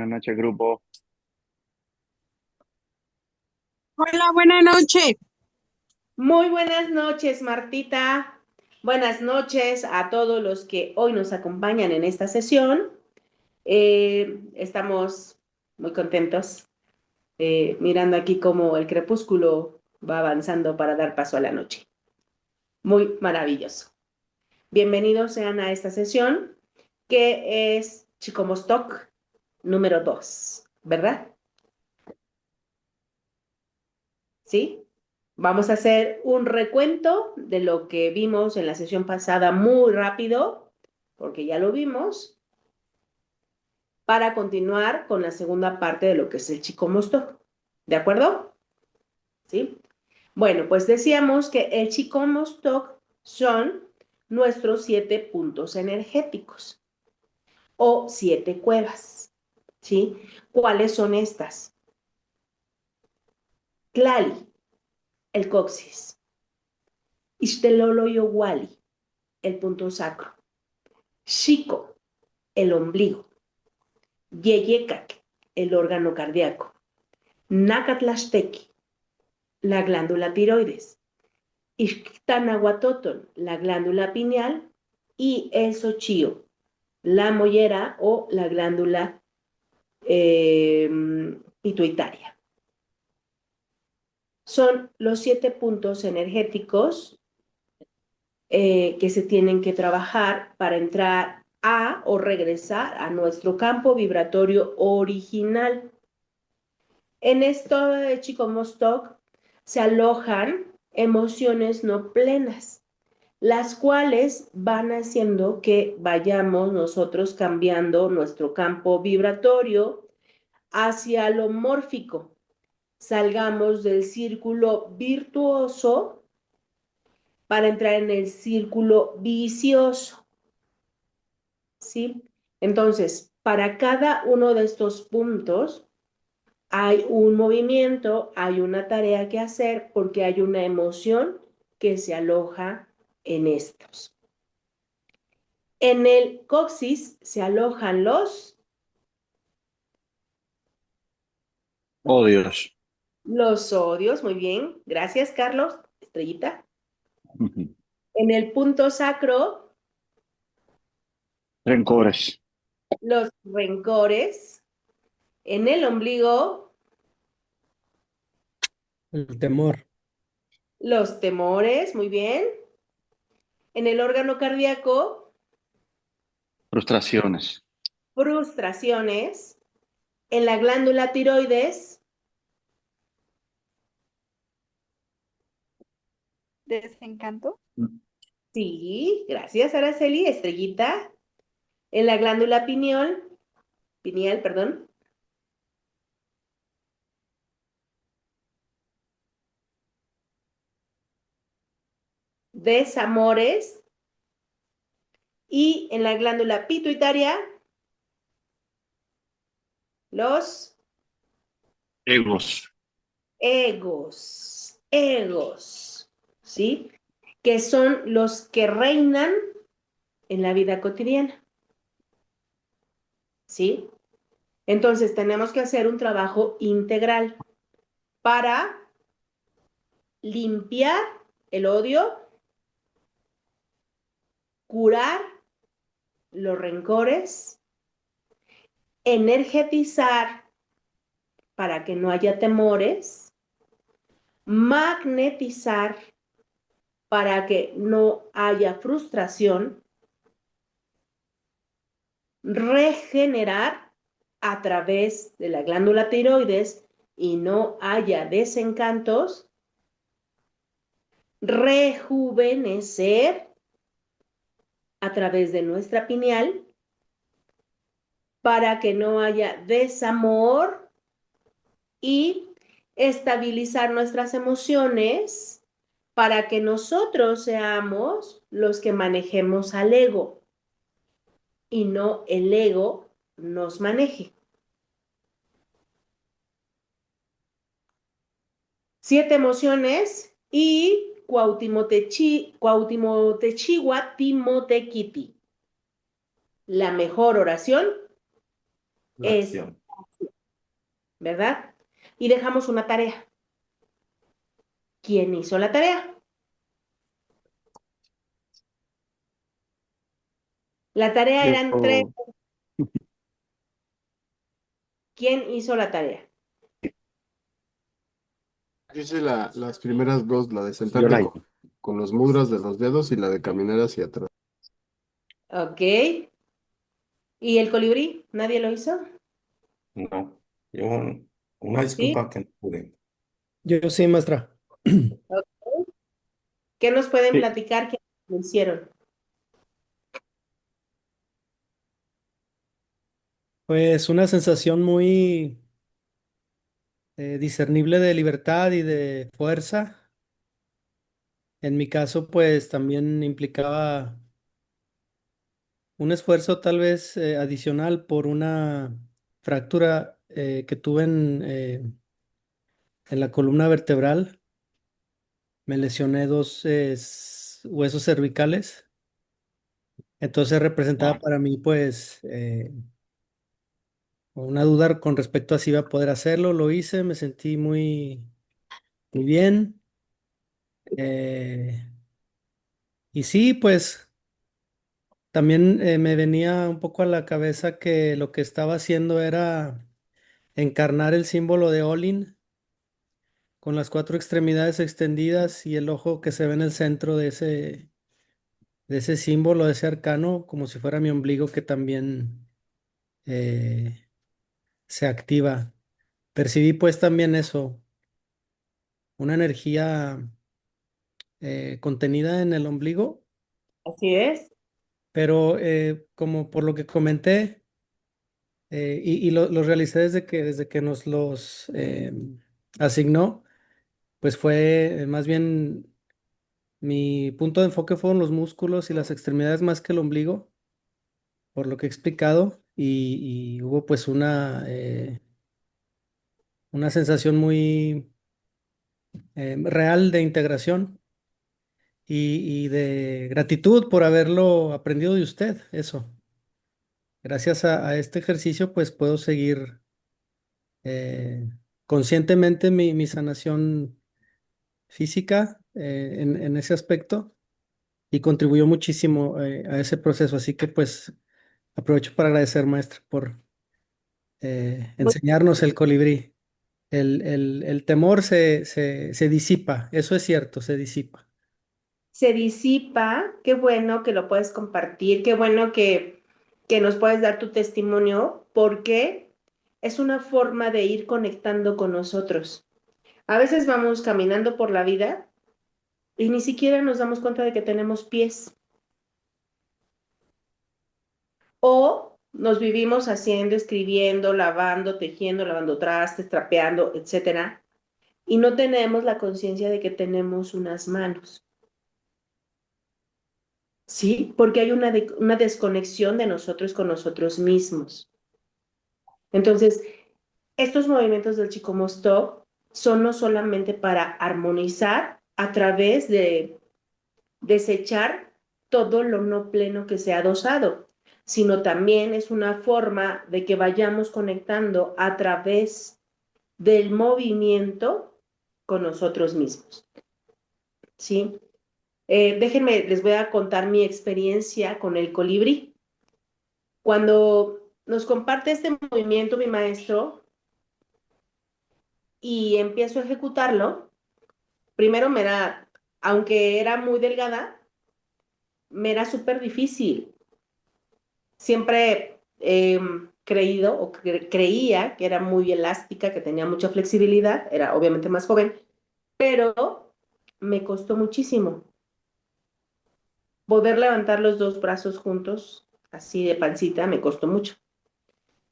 Buenas noches, grupo. Hola, buena noche. Muy buenas noches, Martita. Buenas noches a todos los que hoy nos acompañan en esta sesión. Estamos muy contentos mirando aquí cómo el crepúsculo va avanzando para dar paso a la noche. Muy maravilloso. Bienvenidos sean a esta sesión que es Chicomostoc número 2, ¿verdad? ¿Sí? Vamos a hacer un recuento de lo que vimos en la sesión pasada muy rápido, porque ya lo vimos, para continuar con la segunda parte de lo que es el Chicomostoc. ¿De acuerdo? ¿Sí? Bueno, pues decíamos que el Chicomostoc son nuestros 7 puntos energéticos o 7 cuevas. ¿Sí? ¿Cuáles son estas? Tlali, el coxis. Ixteloloyohuali, el punto sacro. Xico, el ombligo. Yeyecac, el órgano cardíaco. Nacatlaxtequi, la glándula tiroides. Ixtanahuatoton, la glándula pineal. Y el sochío, la mollera o la glándula pituitaria. Son los 7 puntos energéticos que se tienen que trabajar para entrar a o regresar a nuestro campo vibratorio original. En esto de Chicomostoc se alojan emociones no plenas, las cuales van haciendo que vayamos nosotros cambiando nuestro campo vibratorio hacia lo mórfico. Salgamos del círculo virtuoso para entrar en el círculo vicioso. ¿Sí? Entonces, para cada uno de estos puntos hay un movimiento, hay una tarea que hacer porque hay una emoción que se aloja en estos. En el coxis se alojan Odios. los odios, muy bien, gracias Carlos, estrellita. En el punto sacro, Rencores. los rencores. En el ombligo, El temor. los temores, muy bien. En el órgano cardíaco, Frustraciones. frustraciones. En la glándula tiroides, Desencanto. sí, gracias Araceli, estrellita. En la glándula pineal, perdón, desamores. Y en la glándula pituitaria, los Egos. egos, ¿sí? Que son los que reinan en la vida cotidiana, ¿sí? Entonces tenemos que hacer un trabajo integral para limpiar el odio, curar los rencores, energetizar para que no haya temores, magnetizar para que no haya frustración, regenerar a través de la glándula tiroides y no haya desencantos, rejuvenecer a través de nuestra pineal para que no haya desamor y estabilizar nuestras emociones para que nosotros seamos los que manejemos al ego y no el ego nos maneje. 7 emociones y Cuauhtimotechihuah Timotequiti. La mejor oración La es acción. ¿verdad? Y dejamos una tarea. ¿Quién hizo la tarea? La tarea eran tres. Yo ¿Quién hizo la tarea? Hice las primeras dos, la de yo sentarte la con los mudras de los dedos y la de caminar hacia atrás. Ok. ¿Y el colibrí? ¿Nadie lo hizo? No, yo, una ¿Sí? disculpa que no pude. Yo sí, maestra. Ok. ¿Qué nos pueden Sí. platicar que lo hicieron? Pues una sensación muy discernible de libertad y de fuerza. En mi caso, pues también implicaba un esfuerzo tal vez adicional por una fractura que tuve en la columna vertebral. Me lesioné dos huesos cervicales. Entonces representaba para mí, pues, una duda con respecto a si iba a poder hacerlo. Lo hice, me sentí muy bien. eh, y sí, pues también me venía un poco a la cabeza que lo que estaba haciendo era encarnar el símbolo de Olin con las cuatro extremidades extendidas y el ojo que se ve en el centro de ese símbolo, de ese arcano, como si fuera mi ombligo que también eh, se activa. Percibí pues también eso, una energía contenida en el ombligo, Así es. pero como por lo que comenté, y lo realicé desde que nos los asignó, pues fue más bien mi punto de enfoque fueron los músculos y las extremidades más que el ombligo, por lo que he explicado, y hubo pues una sensación muy real de integración y de gratitud por haberlo aprendido de usted, eso. Gracias a este ejercicio, pues puedo seguir eh, conscientemente mi sanación física en ese aspecto y contribuyó muchísimo a ese proceso. Así que pues aprovecho para agradecer, maestra, por enseñarnos el colibrí. El temor se disipa, eso es cierto, se disipa. Se disipa, qué bueno que lo puedes compartir, qué bueno que nos puedes dar tu testimonio, porque es una forma de ir conectando con nosotros. A veces vamos caminando por la vida y ni siquiera nos damos cuenta de que tenemos pies. O nos vivimos haciendo, escribiendo, lavando, tejiendo, lavando trastes, trapeando, etcétera, y no tenemos la conciencia de que tenemos unas manos. ¿Sí? Porque hay una desconexión de nosotros con nosotros mismos. Entonces, estos movimientos del Chicomo son no solamente para armonizar a través de desechar todo lo no pleno que se ha dosado, sino también es una forma de que vayamos conectando a través del movimiento con nosotros mismos. ¿Sí? Déjenme, les voy a contar mi experiencia con el colibrí. Cuando nos comparte este movimiento mi maestro y empiezo a ejecutarlo, primero aunque era muy delgada, me era súper difícil. Siempre he creído o creía que era muy elástica, que tenía mucha flexibilidad, era obviamente más joven, pero me costó muchísimo poder levantar los dos brazos juntos, así de pancita, me costó mucho.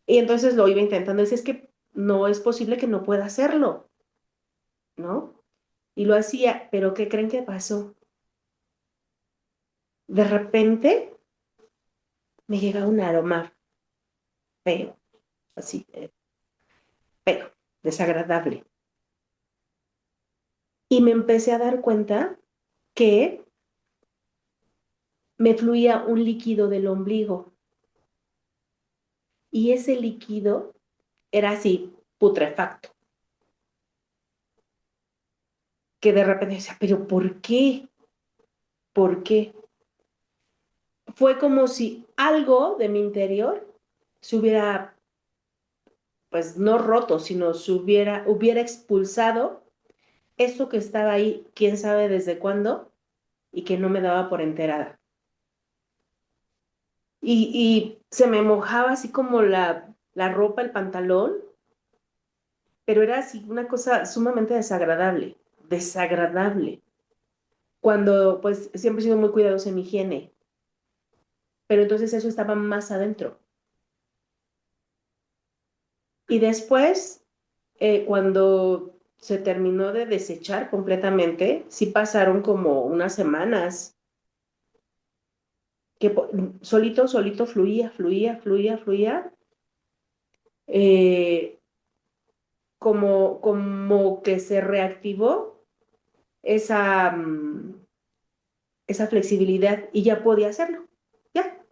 Y entonces lo iba intentando, decía, es que no es posible que no pueda hacerlo, ¿no? Y lo hacía, pero ¿qué creen que pasó? De repente me llega un aroma feo, así, feo, desagradable. Y me empecé a dar cuenta que me fluía un líquido del ombligo. Y ese líquido era así. putrefacto. Que de repente decía, pero ¿por qué? ¿Por qué? Fue como si algo de mi interior se hubiera, pues no roto, sino hubiera expulsado eso que estaba ahí, quién sabe desde cuándo, y que no me daba por enterada. Y se me mojaba así como la ropa, el pantalón, pero era así una cosa sumamente desagradable, desagradable. Cuando pues siempre he sido muy cuidadosa en mi higiene, pero entonces eso estaba más adentro. Y después, cuando se terminó de desechar completamente, sí pasaron como unas semanas que solito fluía, eh, como que se reactivó esa, esa flexibilidad y ya podía hacerlo. Ya,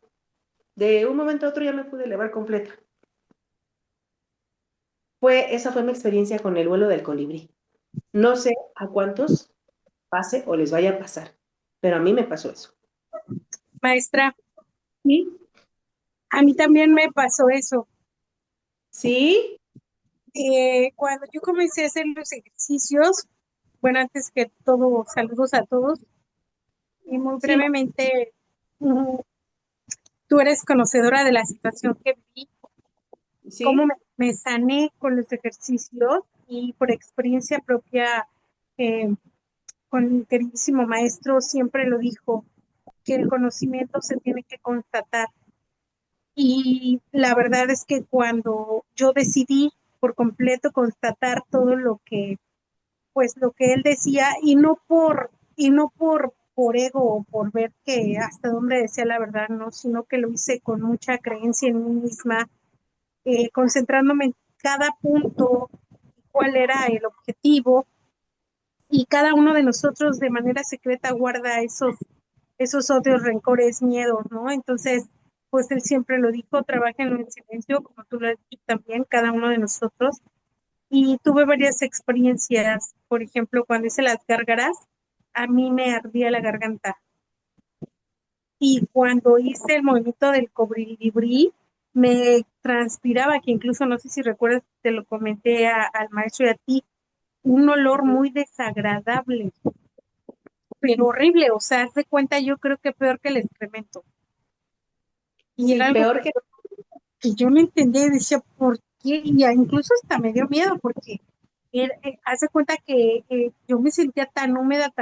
de un momento a otro ya me pude elevar completa. Esa fue mi experiencia con el vuelo del colibrí. No sé a cuántos pase o les vaya a pasar, pero a mí me pasó eso. Maestra, ¿Sí? a mí también me pasó eso. ¿Sí? Cuando yo comencé a hacer los ejercicios, bueno, antes que todo, saludos a todos, y muy Sí, brevemente, mm, tú eres conocedora de la situación que viví, cómo sí, me sané con los ejercicios y por experiencia propia, eh, con mi queridísimo maestro siempre lo dijo, que el conocimiento se tiene que constatar. Y la verdad es que cuando yo decidí por completo constatar todo lo que, pues lo que él decía, por ego o por ver que hasta dónde decía la verdad, no, sino que lo hice con mucha creencia en mí misma, concentrándome en cada punto, cuál era el objetivo, y cada uno de nosotros de manera secreta guarda esos odios, rencores, miedos, ¿no? Entonces, pues él siempre lo dijo, trabajen en silencio, como tú lo has dicho también, cada uno de nosotros. Y tuve varias experiencias, por ejemplo, cuando hice las gárgaras, a mí me ardía la garganta. Y cuando hice el movimiento del colibrí, me transpiraba, que incluso no sé si recuerdas, te lo comenté al maestro y a ti, un olor muy desagradable, pero horrible, o sea, haz de cuenta, yo creo que peor que el excremento. Y sí, era algo peor que... que yo no entendía y decía, ¿por qué? Y incluso hasta me dio miedo porque haz de cuenta que yo me sentía tan húmeda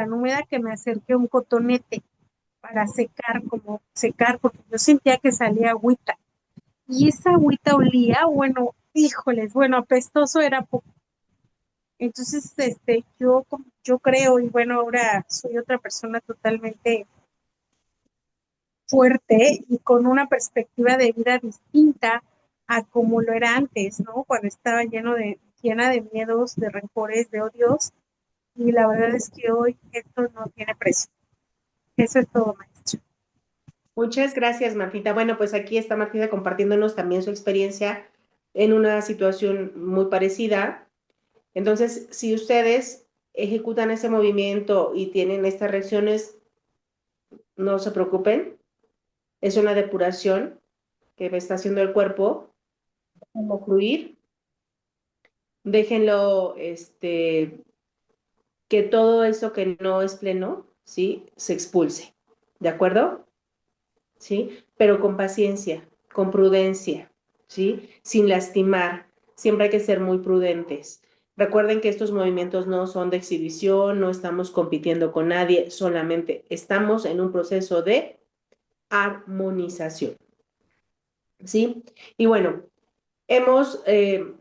que me acerqué a un cotonete para secar, como secar, porque yo sentía que salía agüita. Y esa agüita olía, bueno, híjoles, bueno, apestoso era poco. Entonces, yo creo, y bueno, ahora soy otra persona totalmente fuerte y con una perspectiva de vida distinta a como lo era antes, ¿no? Cuando estaba llena de miedos, de rencores, de odios, y la verdad es que hoy esto no tiene precio. Eso es todo, maestro. Muchas gracias, Martita. Bueno, pues aquí está Martita compartiéndonos también su experiencia en una situación muy parecida. Entonces, si ustedes ejecutan ese movimiento y tienen estas reacciones, no se preocupen. Es una depuración que está haciendo el cuerpo. Déjenlo fluir. Déjenlo, que todo eso que no es pleno, ¿sí? Se expulse. ¿De acuerdo? ¿Sí? Pero con paciencia, con prudencia, ¿sí? Sin lastimar. Siempre hay que ser muy prudentes. Recuerden que estos movimientos no son de exhibición, no estamos compitiendo con nadie, solamente estamos en un proceso de armonización, ¿sí? Y bueno, hemos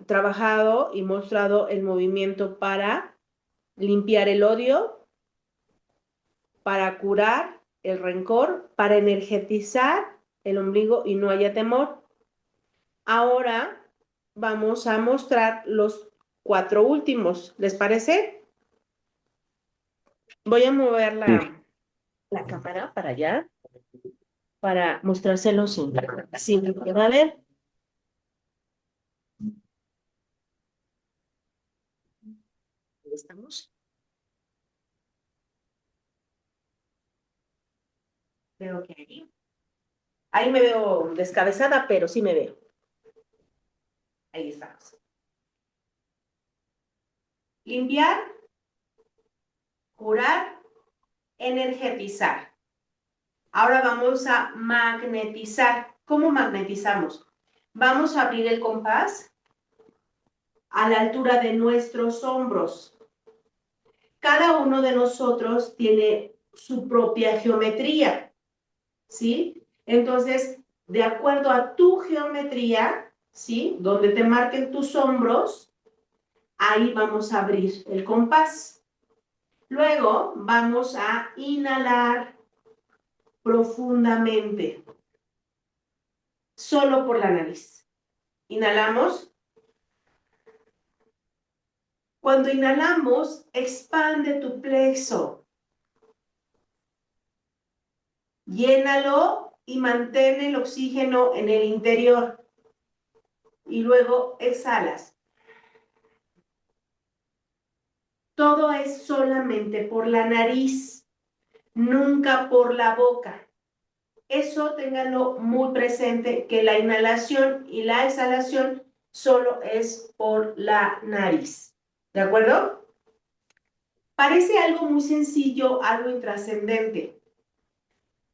trabajado y mostrado el movimiento para limpiar el odio, para curar el rencor, para energetizar el ombligo y no haya temor. Ahora vamos a mostrar los 4 últimos. ¿Les parece? Voy a mover Sí. la cámara para allá para mostrárselos sin que va a ver. Ahí estamos. Creo que ahí me veo descabezada, pero sí me veo. Ahí estamos. Limpiar, curar, energetizar. Ahora vamos a magnetizar. ¿Cómo magnetizamos? Vamos a abrir el compás a la altura de nuestros hombros. Cada uno de nosotros tiene su propia geometría, ¿sí? Entonces, de acuerdo a tu geometría, ¿sí? Donde te marquen tus hombros, ahí vamos a abrir el compás. Luego vamos a inhalar profundamente, solo por la nariz. Inhalamos. Cuando inhalamos, expande tu plexo. Llénalo y mantén el oxígeno en el interior. Y luego exhalas. Todo es solamente por la nariz, nunca por la boca. Eso ténganlo muy presente, que la inhalación y la exhalación solo es por la nariz. ¿De acuerdo? Parece algo muy sencillo, algo intrascendente.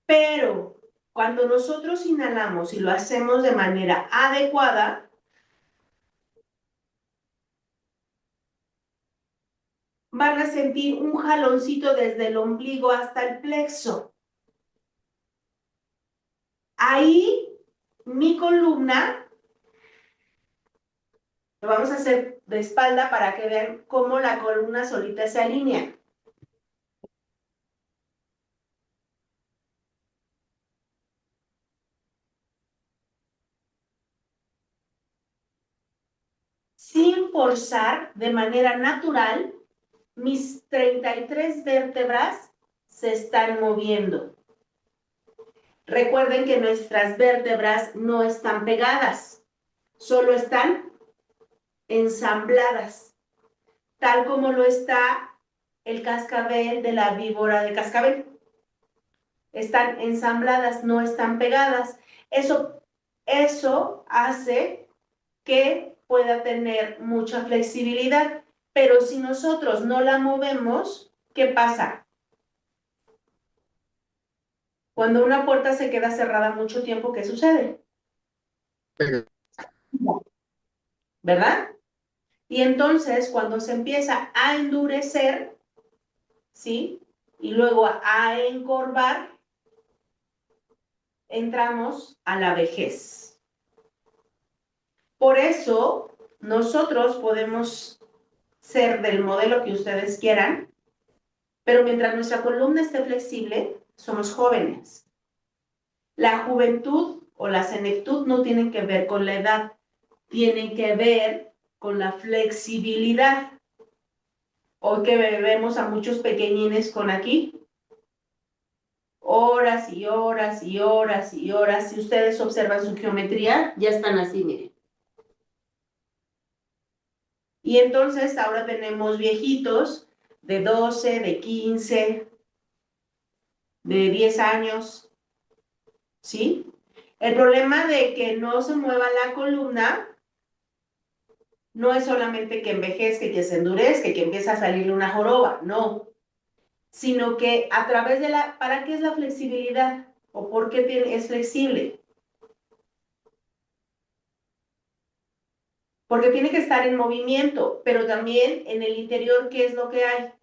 Pero cuando nosotros inhalamos y lo hacemos de manera adecuada, van a sentir un jaloncito desde el ombligo hasta el plexo. Ahí mi columna, lo vamos a hacer de espalda para que vean cómo la columna solita se alinea. Sin forzar, de manera natural, mis 33 vértebras se están moviendo. Recuerden que nuestras vértebras no están pegadas, solo están ensambladas, tal como lo está el cascabel de la víbora de cascabel. Están ensambladas, no están pegadas. Eso hace que pueda tener mucha flexibilidad, pero si nosotros no la movemos, ¿qué pasa? Cuando una puerta se queda cerrada mucho tiempo, ¿qué sucede? ¿Verdad? Y entonces, cuando se empieza a endurecer, ¿sí? Y luego a encorvar, entramos a la vejez. Por eso, nosotros podemos ser del modelo que ustedes quieran, pero mientras nuestra columna esté flexible, somos jóvenes. La juventud o la senectud no tienen que ver con la edad, tienen que ver con la flexibilidad. Hoy que vemos a muchos pequeñines con aquí, horas y horas y horas y horas, si ustedes observan su geometría, ya están así, miren. Y entonces ahora tenemos viejitos de 12, de 15, de 10 años, ¿sí? El problema de que no se mueva la columna no es solamente que envejezca, que se endurezca, que empiece a salirle una joroba, no. Sino que a través de la... ¿Para qué es la flexibilidad? ¿O por qué es flexible? Porque tiene que estar en movimiento, pero también en el interior, ¿qué es lo que hay?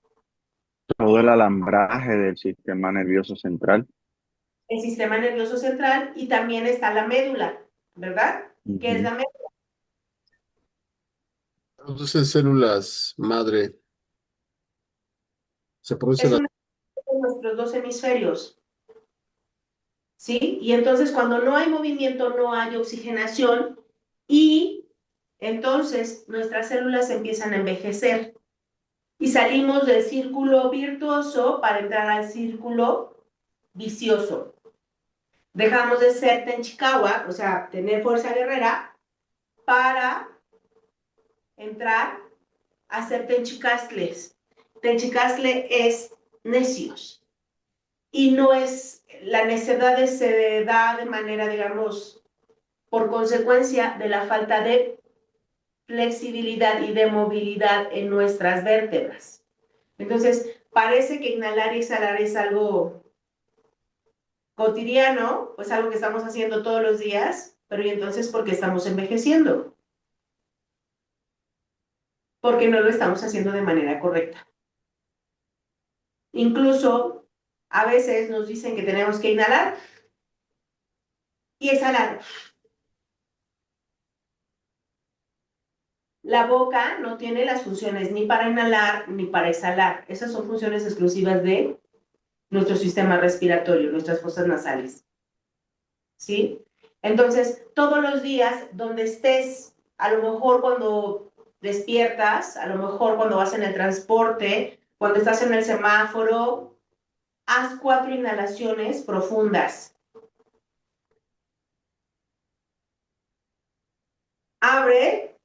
Todo el alambraje del sistema nervioso central. El sistema nervioso central y también está la médula, ¿verdad? ¿Qué es la médula? Produce células madre. Se produce Es la... una de nuestros dos hemisferios, ¿sí? Y entonces cuando no hay movimiento, no hay oxigenación y entonces nuestras células empiezan a envejecer y salimos del círculo virtuoso para entrar al círculo vicioso. Dejamos de ser Tenchikawa, o sea, tener fuerza guerrera, para entrar a ser Tenchicastles. Techicastle es necios. Y no es, la necedad se da de manera, digamos, por consecuencia de la falta de flexibilidad y de movilidad en nuestras vértebras. Entonces, parece que inhalar y exhalar es algo cotidiano, pues algo que estamos haciendo todos los días, pero ¿y entonces por qué estamos envejeciendo? Porque no lo estamos haciendo de manera correcta. Incluso a veces nos dicen que tenemos que inhalar y exhalar. La boca no tiene las funciones ni para inhalar ni para exhalar. Esas son funciones exclusivas de nuestro sistema respiratorio, nuestras fosas nasales. ¿Sí? Entonces, todos los días, donde estés, a lo mejor cuando despiertas, a lo mejor cuando vas en el transporte, cuando estás en el semáforo, haz 4 inhalaciones profundas. Abre,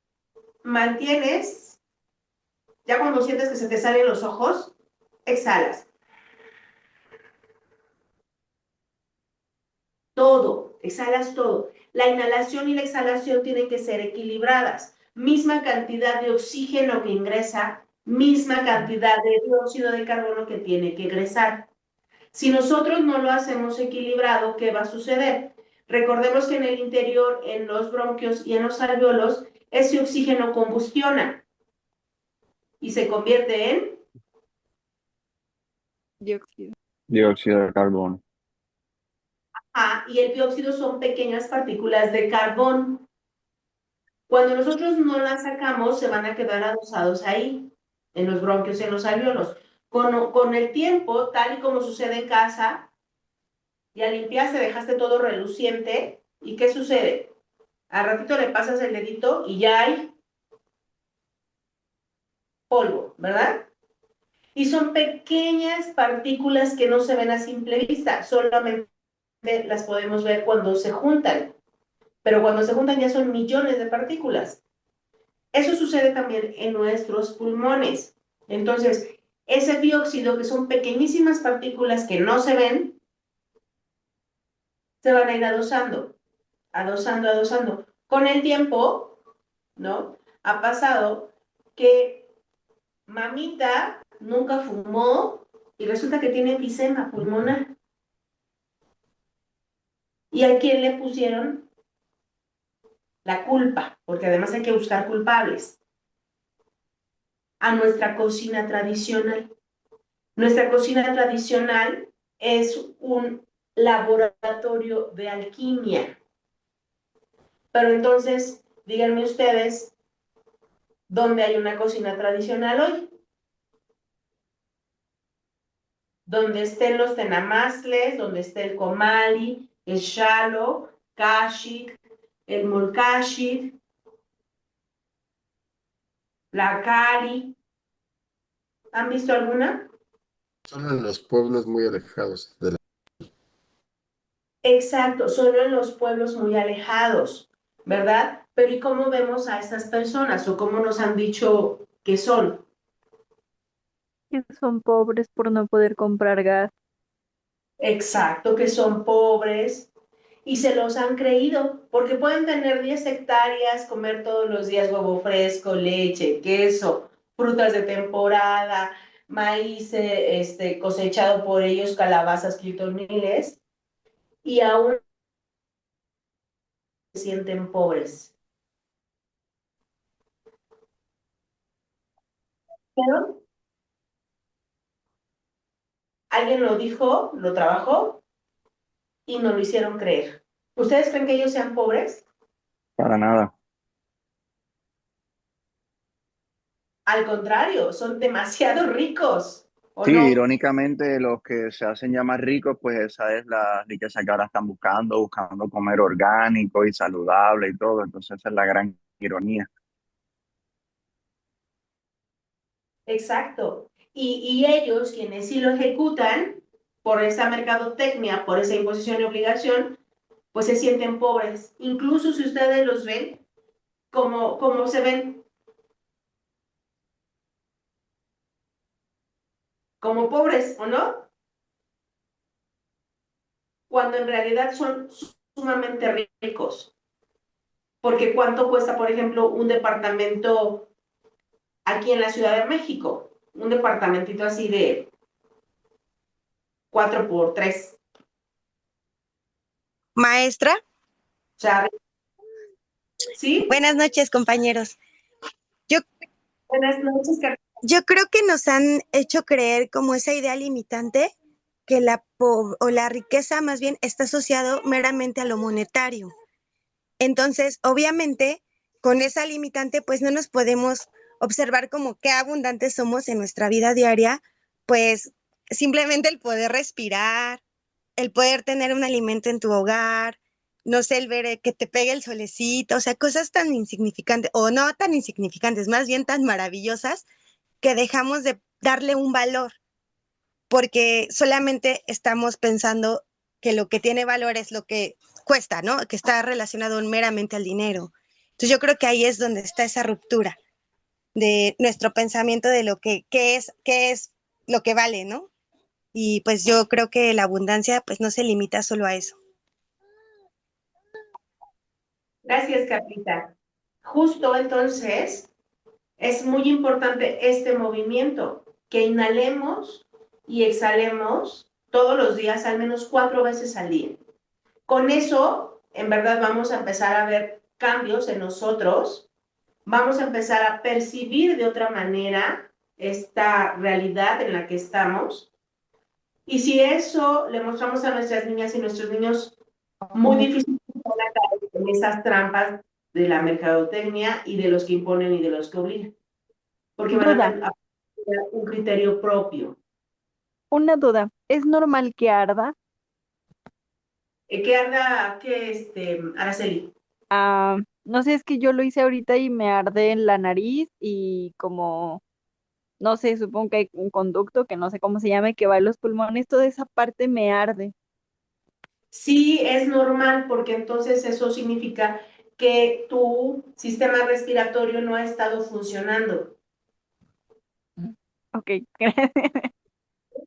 mantienes, ya cuando sientes que se te salen los ojos, exhalas. Todo, exhalas todo. La inhalación y la exhalación tienen que ser equilibradas. Misma cantidad de oxígeno que ingresa, misma cantidad de dióxido de carbono que tiene que egresar. Si nosotros no lo hacemos equilibrado, ¿qué va a suceder? Recordemos que en el interior, en los bronquios y en los alvéolos, ese oxígeno combustiona y se convierte en Dióxido. Dióxido de carbono. y el dióxido son pequeñas partículas de carbón. Cuando nosotros no las sacamos, se van a quedar adosados ahí, en los bronquios y en los alvéolos. Con el tiempo, tal y como sucede en casa, ya limpiaste, dejaste todo reluciente, ¿y qué sucede? Al ratito le pasas el dedito y ya hay polvo, ¿verdad? Y son pequeñas partículas que no se ven a simple vista, solamente las podemos ver cuando se juntan, pero cuando se juntan ya son millones de partículas. Eso sucede también en nuestros pulmones. Entonces, ese dióxido, que son pequeñísimas partículas que no se ven, se van a ir adosando, adosando, adosando. Con el tiempo, ¿no? Ha pasado que mamita nunca fumó y resulta que tiene enfisema pulmonar. ¿Y a quién le pusieron la culpa? Porque además hay que buscar culpables. A nuestra cocina tradicional. Nuestra cocina tradicional es un laboratorio de alquimia. Pero entonces, díganme ustedes, ¿dónde hay una cocina tradicional hoy? Donde estén los tenamastles, donde esté el comali, el shalo, kashik, el molkashik, la cari. ¿Han visto alguna? Solo en los pueblos muy alejados de la... Exacto, solo en los pueblos muy alejados, ¿verdad? Pero ¿y cómo vemos a estas personas o cómo nos han dicho que son? Que son pobres por no poder comprar gas. Exacto, que son pobres y se los han creído, porque pueden tener 10 hectáreas, comer todos los días huevo fresco, leche, queso, frutas de temporada, maíz cosechado por ellos, calabazas, clitoriles, y aún se sienten pobres. Pero alguien lo dijo, lo trabajó y nos lo hicieron creer. ¿Ustedes creen que ellos sean pobres? Para nada. Al contrario, son demasiado ricos, ¿o Sí, no? irónicamente los que se hacen llamar ricos, pues esa es la riqueza que ahora están buscando comer orgánico y saludable y todo. Entonces esa es la gran ironía. Exacto. Y ellos, quienes sí lo ejecutan, por esa mercadotecnia, por esa imposición y obligación, pues se sienten pobres. Incluso si ustedes los ven, como se ven. como pobres, ¿o no? Cuando en realidad son sumamente ricos. Porque ¿cuánto cuesta, por ejemplo, un departamento aquí en la Ciudad de México? Un departamentito así de 4x3. Maestra, O sea, ¿sí? buenas noches, compañeros. Yo, Buenas noches, yo creo que nos han hecho creer como esa idea limitante que o la riqueza más bien está asociado meramente a lo monetario. Entonces, obviamente, con esa limitante, pues no nos podemos observar como qué abundantes somos en nuestra vida diaria, pues simplemente el poder respirar, el poder tener un alimento en tu hogar, no sé, el ver que te pegue el solecito, o sea, cosas tan insignificantes, o no tan insignificantes, más bien tan maravillosas, que dejamos de darle un valor, porque solamente estamos pensando que lo que tiene valor es lo que cuesta, ¿no? Que está relacionado meramente al dinero. Entonces yo creo que ahí es donde está esa ruptura de nuestro pensamiento de lo que qué es lo que vale, ¿no? Y pues yo creo que la abundancia pues no se limita solo a eso. gracias, Capita. Justo entonces es muy importante este movimiento, que inhalemos y exhalemos todos los días, al menos 4 veces al día. Con eso, en verdad, vamos a empezar a ver cambios en nosotros, vamos a empezar a percibir de otra manera esta realidad en la que estamos. Y si eso le mostramos a nuestras niñas y nuestros niños, muy difícil en esas trampas de la mercadotecnia y de los que imponen y de los que obligan, porque van Duda, a tener un criterio propio. una duda. ¿Es normal que arda? ¿Qué anda, Araceli? Ah, no sé, es que yo lo hice ahorita y me arde en la nariz y como, no sé, supongo que hay un conducto que no sé cómo se llame, que va en los pulmones, toda esa parte me arde. Sí, es normal porque entonces eso significa que tu sistema respiratorio no ha estado funcionando, Ok, gracias.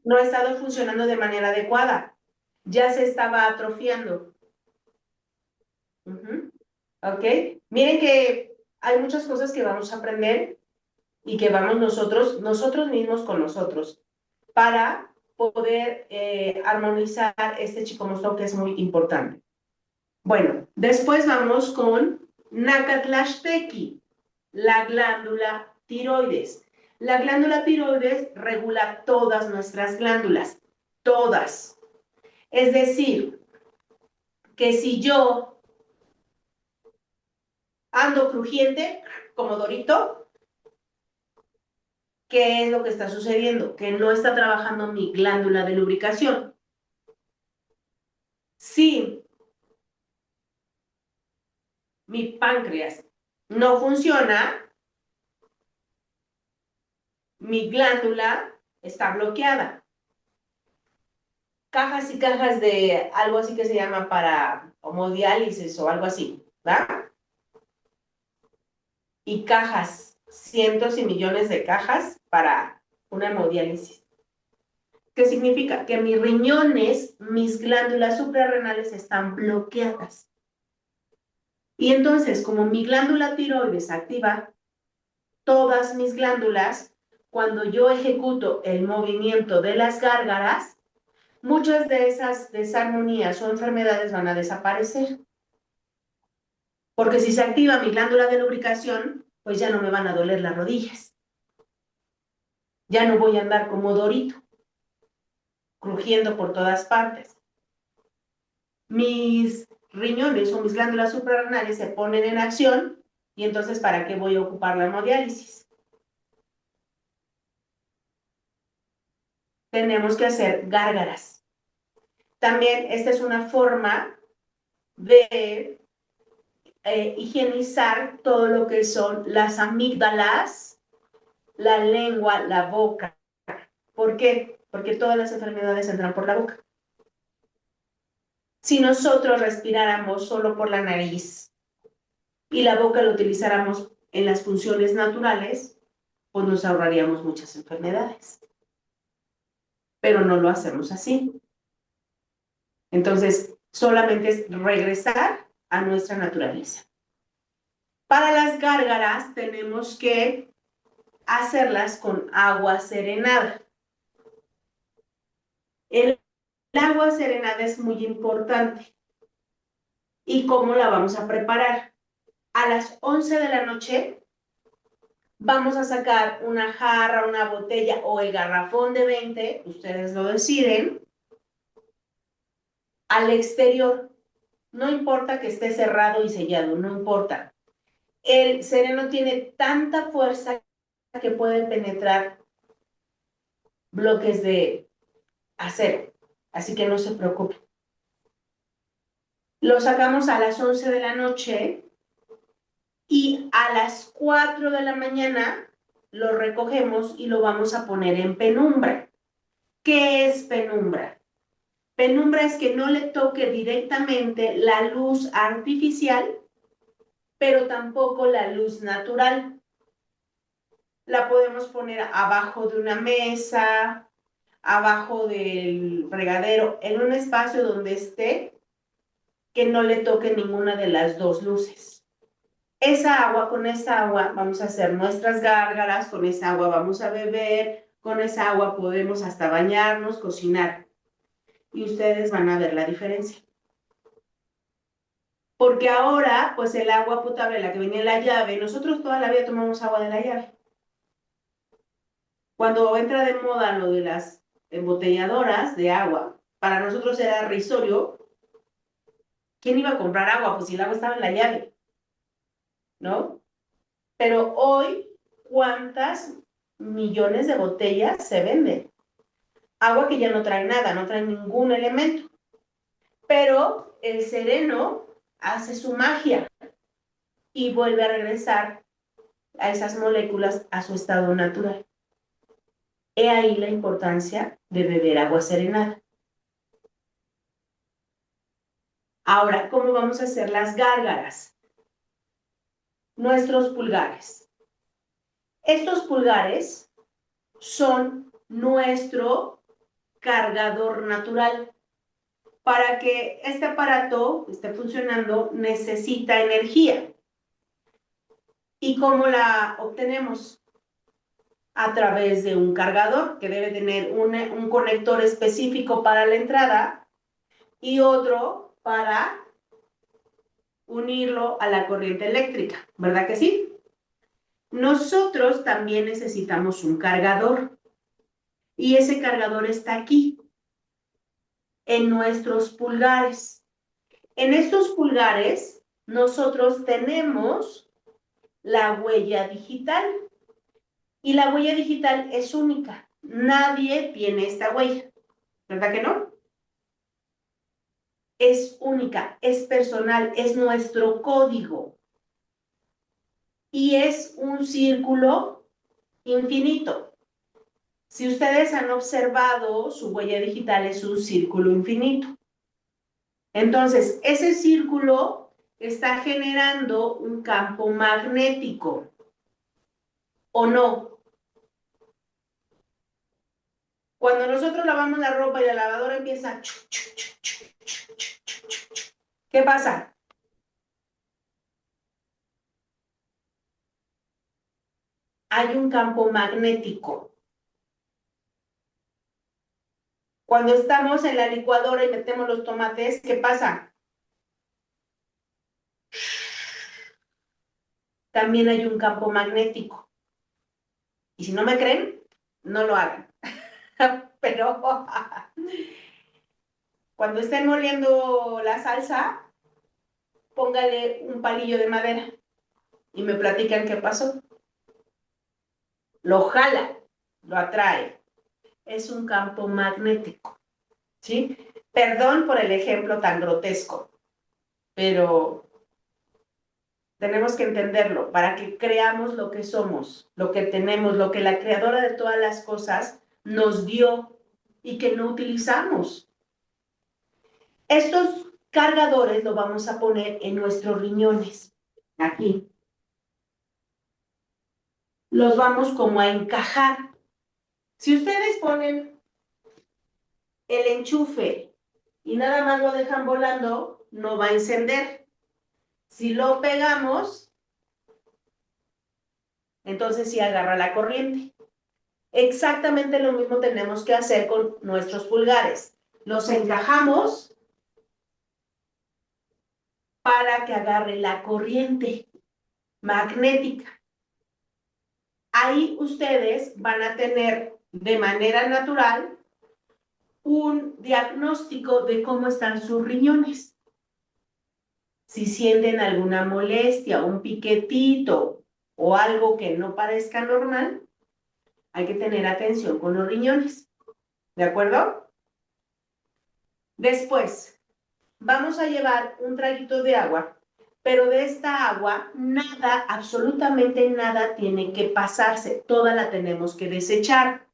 no ha estado funcionando de manera adecuada, ya se estaba atrofiando. ¿Ok? Miren que hay muchas cosas que vamos a aprender y que vamos nosotros mismos con nosotros, para poder armonizar este chicomostoc que es muy importante. Bueno, después vamos con Nakatlashtekki, la glándula tiroides. La glándula tiroides regula todas nuestras glándulas, todas. Es decir, que si yo ando crujiente, como Dorito, ¿qué es lo que está sucediendo? Que no está trabajando mi glándula de lubricación. Si mi páncreas no funciona, mi glándula está bloqueada. Cajas y cajas de algo así que se llama para hemodiálisis o algo así, ¿va? Y cajas, cientos y millones de cajas para una hemodiálisis. ¿Qué significa? Que mis riñones, mis glándulas suprarrenales están bloqueadas. Y entonces, como mi glándula tiroides activa todas mis glándulas, cuando yo ejecuto el movimiento de las gárgaras, muchas de esas desarmonías o enfermedades van a desaparecer. Porque si se activa mi glándula de lubricación, pues ya no me van a doler las rodillas. Ya no voy a andar como Dorito, crujiendo por todas partes. Mis riñones o mis glándulas suprarrenales se ponen en acción y entonces ¿para qué voy a ocupar la hemodiálisis? Tenemos que hacer gárgaras. También esta es una forma de higienizar todo lo que son las amígdalas, la lengua, la boca. ¿Por qué? Porque todas las enfermedades entran por la boca. Si nosotros respiráramos solo por la nariz y la boca lo utilizáramos en las funciones naturales, pues nos ahorraríamos muchas enfermedades. pero no lo hacemos así. Entonces, solamente es regresar a nuestra naturaleza. Para las gárgaras tenemos que hacerlas con agua serenada. El agua serenada es muy importante. ¿Y cómo la vamos a preparar? A las 11 de la noche vamos a sacar una jarra, una botella o el garrafón de 20, ustedes lo deciden, al exterior. No importa que esté cerrado y sellado, no importa. El sereno tiene tanta fuerza que puede penetrar bloques de acero, así que no se preocupen. Lo sacamos a las 11 de la noche y a las 4 de la mañana lo recogemos y lo vamos a poner en penumbra. ¿Qué es penumbra? Penumbra es que no le toque directamente la luz artificial, pero tampoco la luz natural. La podemos poner abajo de una mesa, abajo del fregadero, en un espacio donde esté, que no le toque ninguna de las dos luces. Con esa agua vamos a hacer nuestras gárgaras, con esa agua vamos a beber, con esa agua podemos hasta bañarnos, cocinar. Y ustedes van a ver la diferencia. Porque ahora, pues el agua potable, la que venía en la llave, nosotros toda la vida tomamos agua de la llave. Cuando entra de moda lo de las embotelladoras de agua, para nosotros era irrisorio. ¿Quién iba a comprar agua? Pues si el agua estaba en la llave, ¿no? Pero hoy, ¿cuántas millones de botellas se venden? Agua que ya no trae nada, no trae ningún elemento. Pero el sereno hace su magia y vuelve a regresar a esas moléculas a su estado natural. He ahí la importancia de beber agua serenada. Ahora, ¿cómo vamos a hacer las gárgaras? Nuestros pulgares. Estos pulgares son nuestro cargador natural. Para que este aparato esté funcionando, necesita energía. ¿Y cómo la obtenemos? A través de un cargador que debe tener un conector específico para la entrada y otro para unirlo a la corriente eléctrica, ¿verdad que sí? Nosotros también necesitamos un cargador y ese cargador está aquí, en nuestros pulgares. En estos pulgares nosotros tenemos la huella digital y la huella digital es única. Nadie tiene esta huella, ¿verdad que no? Es única, es personal, es nuestro código. Y es un círculo infinito. Si ustedes han observado, su huella digital es un círculo infinito. Entonces, ese círculo está generando un campo magnético, ¿o no? Cuando nosotros lavamos la ropa y la lavadora empieza... ¿Qué pasa? Hay un campo magnético. Cuando estamos en la licuadora y metemos los tomates, ¿qué pasa? También hay un campo magnético. Y si no me creen, no lo hagan. Pero cuando estén moliendo la salsa, póngale un palillo de madera y me platican qué pasó. Lo jala, lo atrae. Es un campo magnético, ¿sí? Perdón por el ejemplo tan grotesco, pero tenemos que entenderlo para que creamos lo que somos, lo que tenemos, lo que la creadora de todas las cosas nos dio y que no utilizamos. Estos cargadores los vamos a poner en nuestros riñones, aquí. Los vamos como a encajar. Si ustedes ponen el enchufe y nada más lo dejan volando, no va a encender. Si lo pegamos, entonces sí agarra la corriente. Exactamente lo mismo tenemos que hacer con nuestros pulgares. Los encajamos para que agarre la corriente magnética. Ahí ustedes van a tener de manera natural un diagnóstico de cómo están sus riñones. Si sienten alguna molestia, un piquetito o algo que no parezca normal, hay que tener atención con los riñones. ¿De acuerdo? Después, vamos a llevar un traguito de agua, pero de esta agua nada, absolutamente nada tiene que pasarse, toda la tenemos que desechar.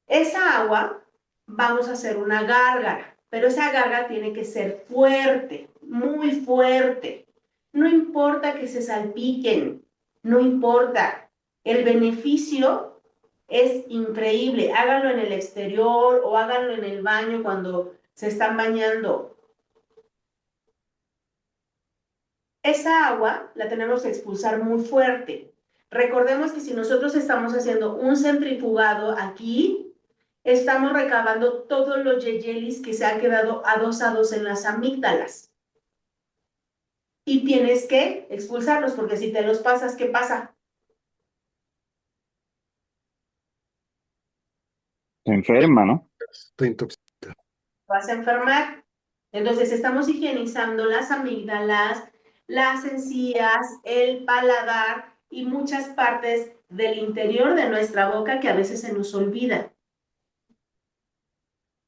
Esa agua vamos a hacer una gárgara, pero esa gárgara tiene que ser fuerte, muy fuerte. No importa que se salpiquen, no importa. El beneficio es increíble. Háganlo en el exterior o háganlo en el baño cuando se están bañando. Esa agua la tenemos que expulsar muy fuerte. Recordemos que si nosotros estamos haciendo un centrifugado aquí, estamos recabando todos los yeyelis que se han quedado adosados en las amígdalas. Y tienes que expulsarlos, porque si te los pasas, ¿qué pasa? Se enferma, ¿no? Está intoxicado. Vas a enfermar. Entonces estamos higienizando las amígdalas, las encías, el paladar y muchas partes del interior de nuestra boca que a veces se nos olvida.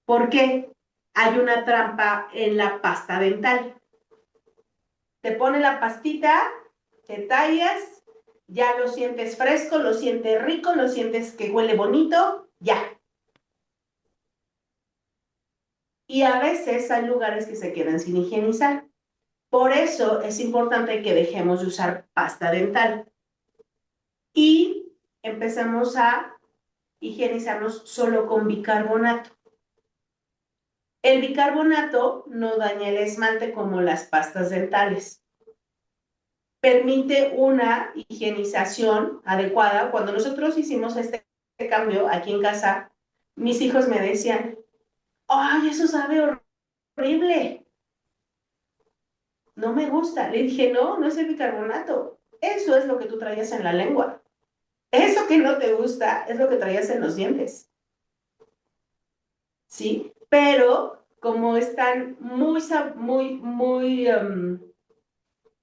¿Por qué? Hay una trampa en la pasta dental. Te pone la pastita, te tallas, ya lo sientes fresco, lo sientes rico, lo sientes que huele bonito, ya. Y a veces hay lugares que se quedan sin higienizar. Por eso es importante que dejemos de usar pasta dental y empecemos a higienizarnos solo con bicarbonato. El bicarbonato no daña el esmalte como las pastas dentales. Permite una higienización adecuada. Cuando nosotros hicimos este cambio aquí en casa, mis hijos me decían, ¡ay, eso sabe horrible! No me gusta. Le dije, no, no es el bicarbonato. Eso es lo que tú traías en la lengua. Eso que no te gusta es lo que traías en los dientes. ¿Sí? Pero como están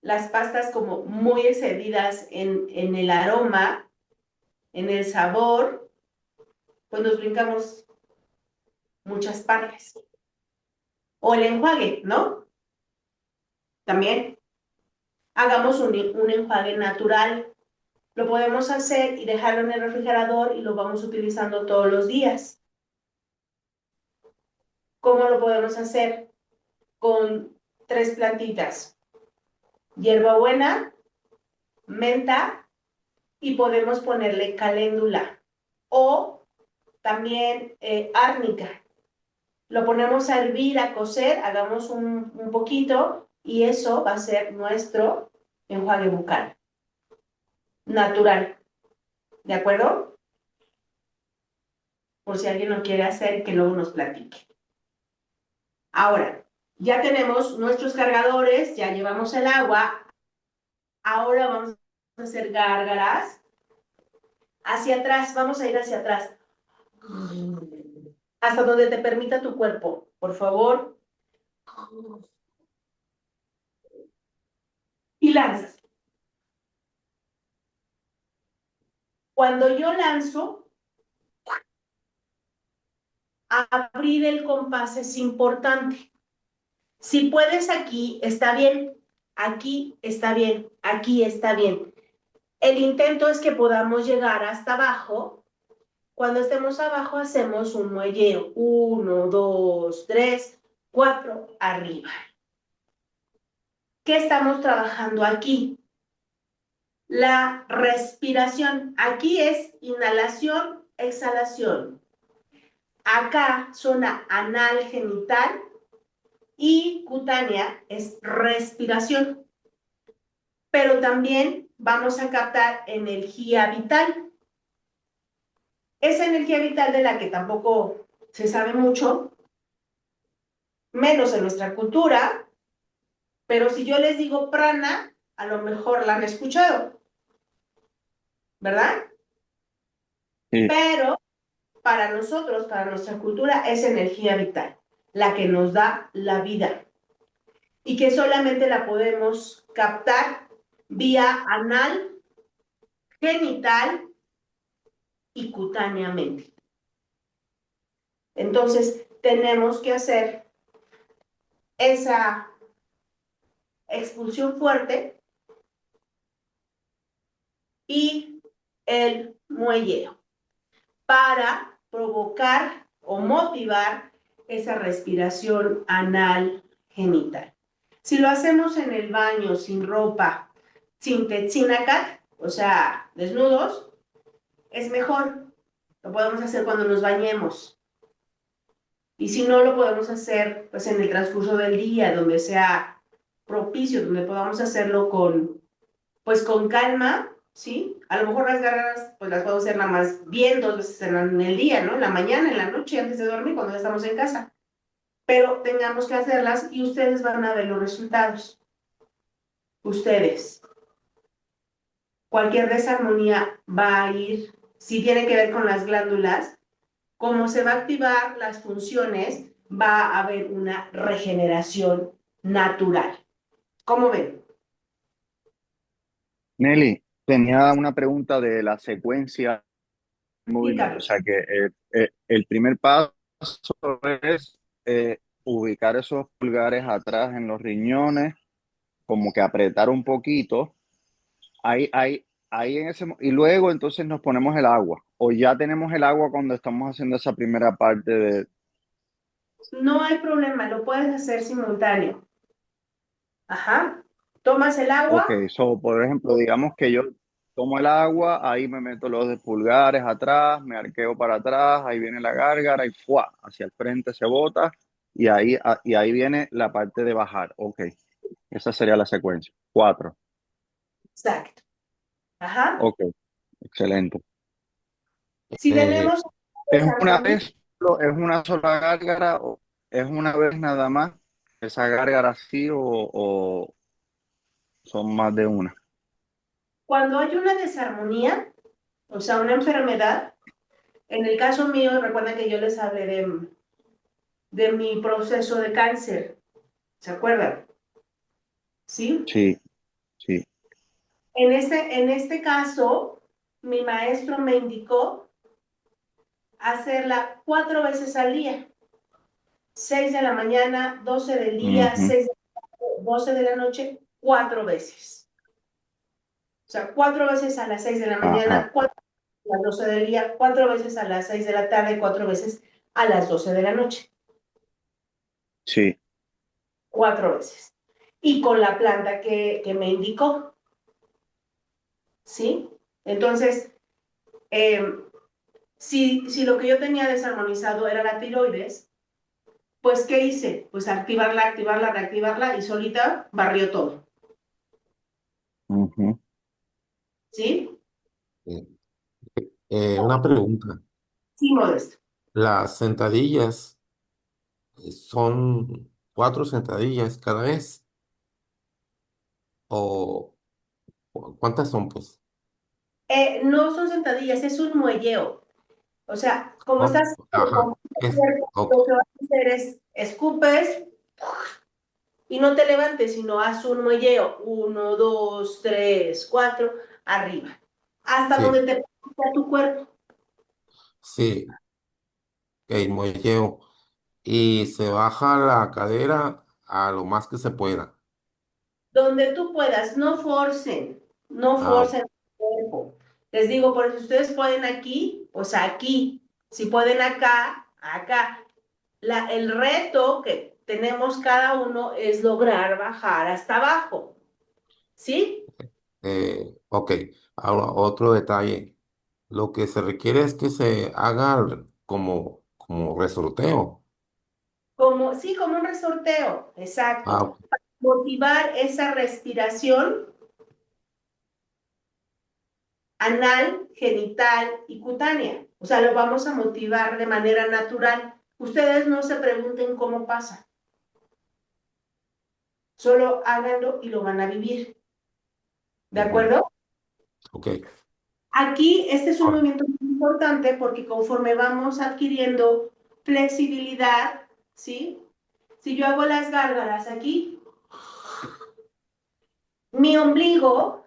las pastas como muy excedidas en el aroma, en el sabor, pues nos brincamos muchas partes. O el enjuague, ¿no? También hagamos un enjuague natural. Lo podemos hacer y dejarlo en el refrigerador y lo vamos utilizando todos los días. ¿Cómo lo podemos hacer? Con 3 plantitas. Hierbabuena, menta y podemos ponerle caléndula o también árnica. Lo ponemos a hervir, a cocer, hagamos un poquito y eso va a ser nuestro enjuague bucal natural. ¿De acuerdo? Por si alguien lo quiere hacer, que luego nos platique. Ahora, ya tenemos nuestros cargadores, ya llevamos el agua. Ahora vamos a hacer gárgaras. Hacia atrás, vamos a ir hacia atrás. Hasta donde te permita tu cuerpo, por favor. Y lanzas. Cuando yo lanzo, abrir el compás es importante. Si puedes aquí, está bien. Aquí está bien. Aquí está bien. El intento es que podamos llegar hasta abajo. Cuando estemos abajo, hacemos un muelleo. 1, 2, 3, 4, arriba. ¿Qué estamos trabajando aquí? La respiración. Aquí es inhalación, exhalación. Acá, zona anal genital y cutánea es respiración. Pero también vamos a captar energía vital. Esa energía vital de la que tampoco se sabe mucho, menos en nuestra cultura, pero si yo les digo prana, a lo mejor la han escuchado, ¿verdad? Sí. Pero para nosotros, para nuestra cultura, es energía vital, la que nos da la vida y que solamente la podemos captar vía anal, genital y cutáneamente. Entonces, tenemos que hacer esa expulsión fuerte y el muelleo para provocar o motivar esa respiración anal genital. Si lo hacemos en el baño, sin ropa, sin tetzinacat, o sea, desnudos, es mejor. Lo podemos hacer cuando nos bañemos. Y si no, lo podemos hacer pues en el transcurso del día, donde sea propicio, donde podamos hacerlo pues con calma, ¿sí? A lo mejor las garras pues las puedo hacer nada más bien 2 veces en el día, ¿no? En la mañana, en la noche, antes de dormir, cuando ya estamos en casa. Pero tengamos que hacerlas y ustedes van a ver los resultados. Ustedes. Cualquier desarmonía va a ir, si tiene que ver con las glándulas, como se va a activar las funciones, va a haber una regeneración natural. ¿Cómo ven? Nelly, tenía una pregunta de la secuencia de Sí, movimiento. O Carlos. sea que el primer paso es ubicar esos pulgares atrás en los riñones, como que apretar un poquito. Ahí en y luego entonces nos ponemos el agua. O ya tenemos el agua cuando estamos haciendo esa primera parte de. No hay problema, lo puedes hacer simultáneo. Ajá. Tomas el Ok, agua. por ejemplo, digamos que yo tomo el agua, ahí me meto los de pulgares atrás, me arqueo para atrás, ahí viene la gárgara y ¡fua! Hacia el frente se bota y ahí viene la parte de bajar. Ok, esa sería la secuencia. 4. Exacto. Ajá. Ok, excelente. Si Eh, tenemos ¿Es una desarmonía, vez, es una sola gárgara o es una vez nada más esa gárgara así o son más de una? cuando hay una desarmonía, o sea, una enfermedad, en el caso mío, recuerden que yo les hablé de mi proceso de cáncer, ¿se acuerdan? ¿Sí? Sí, sí. En este caso, mi maestro me indicó hacerla 4 veces al día, 6 de la mañana, 12 del día, Ujú. 6 de la tarde, 12 de la noche, 4 veces. O sea, 4 veces a las 6 de la Ajá, mañana, 4 a las 12 del día, 4 veces a las 6 de la tarde, 4 veces a las 12 de la noche, sí. 4 veces. Y con la planta que me indicó, ¿sí? Entonces, eh, si lo que yo tenía desarmonizado era la tiroides, pues ¿qué hice? Pues activarla, activarla, reactivarla y solita barrió todo, Ujú. ¿sí? eh, una pregunta. Sí, Modesto. ¿Las sentadillas son 4 sentadillas cada vez? ¿O cuántas son, pues? No son sentadillas, es un muelleo. O sea, como Oh, estás ajá. con el cuerpo, Ok, lo que vas a hacer es escupes y no te levantes, sino haz un muelleo. 1, 2, 3, 4, arriba. Hasta donde sí, te permita tu cuerpo. sí, el muelleo. Y se baja la cadera a lo más que se pueda. Donde tú puedas, no Ah, forcen el cuerpo. Les digo, por eso ustedes pueden aquí, pues aquí. Si pueden acá, acá. El reto que tenemos cada uno es lograr bajar hasta abajo. ¿Sí? ok, ahora otro detalle. Lo que se requiere es que se haga como como resorteo. Sí, como un resorteo, exacto. Ah, ok. Motivar esa respiración anal, genital y cutánea. O sea, lo vamos a motivar de manera natural. Ustedes no se pregunten cómo pasa. Solo háganlo y lo van a vivir. ¿De Ujú. acuerdo? Ok. Aquí, este es un Ahora, movimiento muy importante porque conforme vamos adquiriendo flexibilidad, ¿sí? Si yo hago las gárgaras aquí, mi ombligo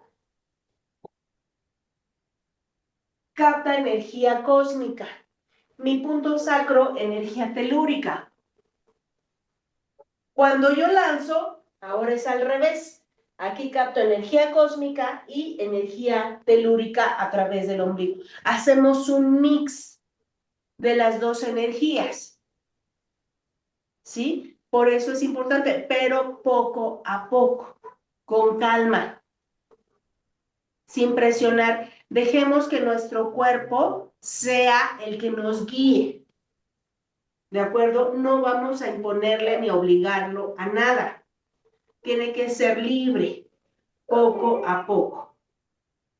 capta energía cósmica, mi punto sacro, energía telúrica. Cuando yo lanzo, ahora es al revés. Aquí capto energía cósmica y energía telúrica a través del ombligo. Hacemos un mix de las dos energías, ¿sí? Por eso es importante, pero poco a poco, con calma, sin presionar. Dejemos que nuestro cuerpo sea el que nos guíe, ¿de acuerdo? No vamos a imponerle ni obligarlo a nada. Tiene que ser libre, poco a poco,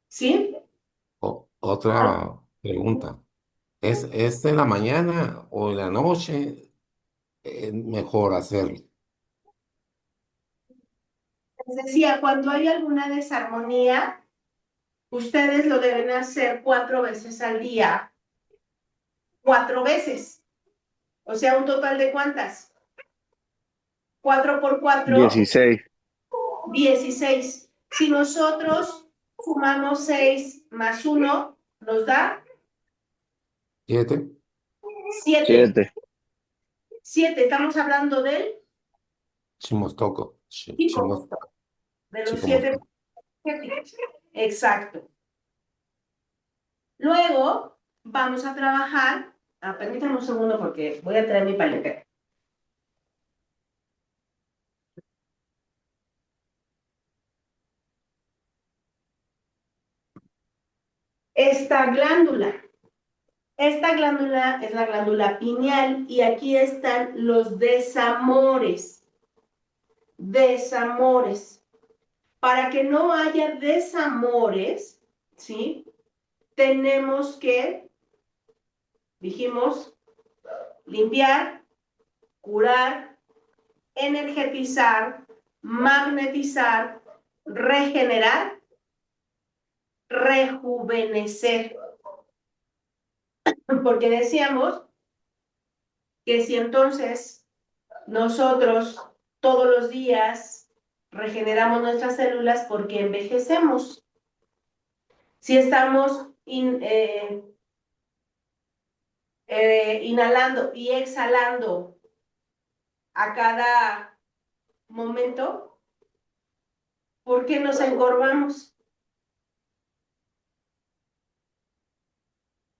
¿sí? otra pregunta. ¿Es en la mañana o en la noche mejor hacerlo? Les decía, cuando hay alguna desarmonía, ustedes lo deben hacer 4 veces al día, 4 veces. O sea, un total de ¿cuántas? 4 por 4, 16. 16. Si nosotros sumamos 6 más 1, nos da ¿7? 7. 7. 7, estamos hablando del Chimostoco. tipo, de los 7. Chicomostoco. Exacto. Luego vamos a trabajar. Permítanme un segundo porque voy a traer mi paleta. Esta glándula es la glándula pineal y aquí están los desamores. Desamores. Para que no haya desamores, ¿sí? Tenemos que, dijimos, limpiar, curar, energetizar, magnetizar, regenerar, rejuvenecer. Porque decíamos que si entonces nosotros todos los días regeneramos nuestras células porque envejecemos. Si estamos inhalando y exhalando a cada momento, ¿por qué nos encorvamos?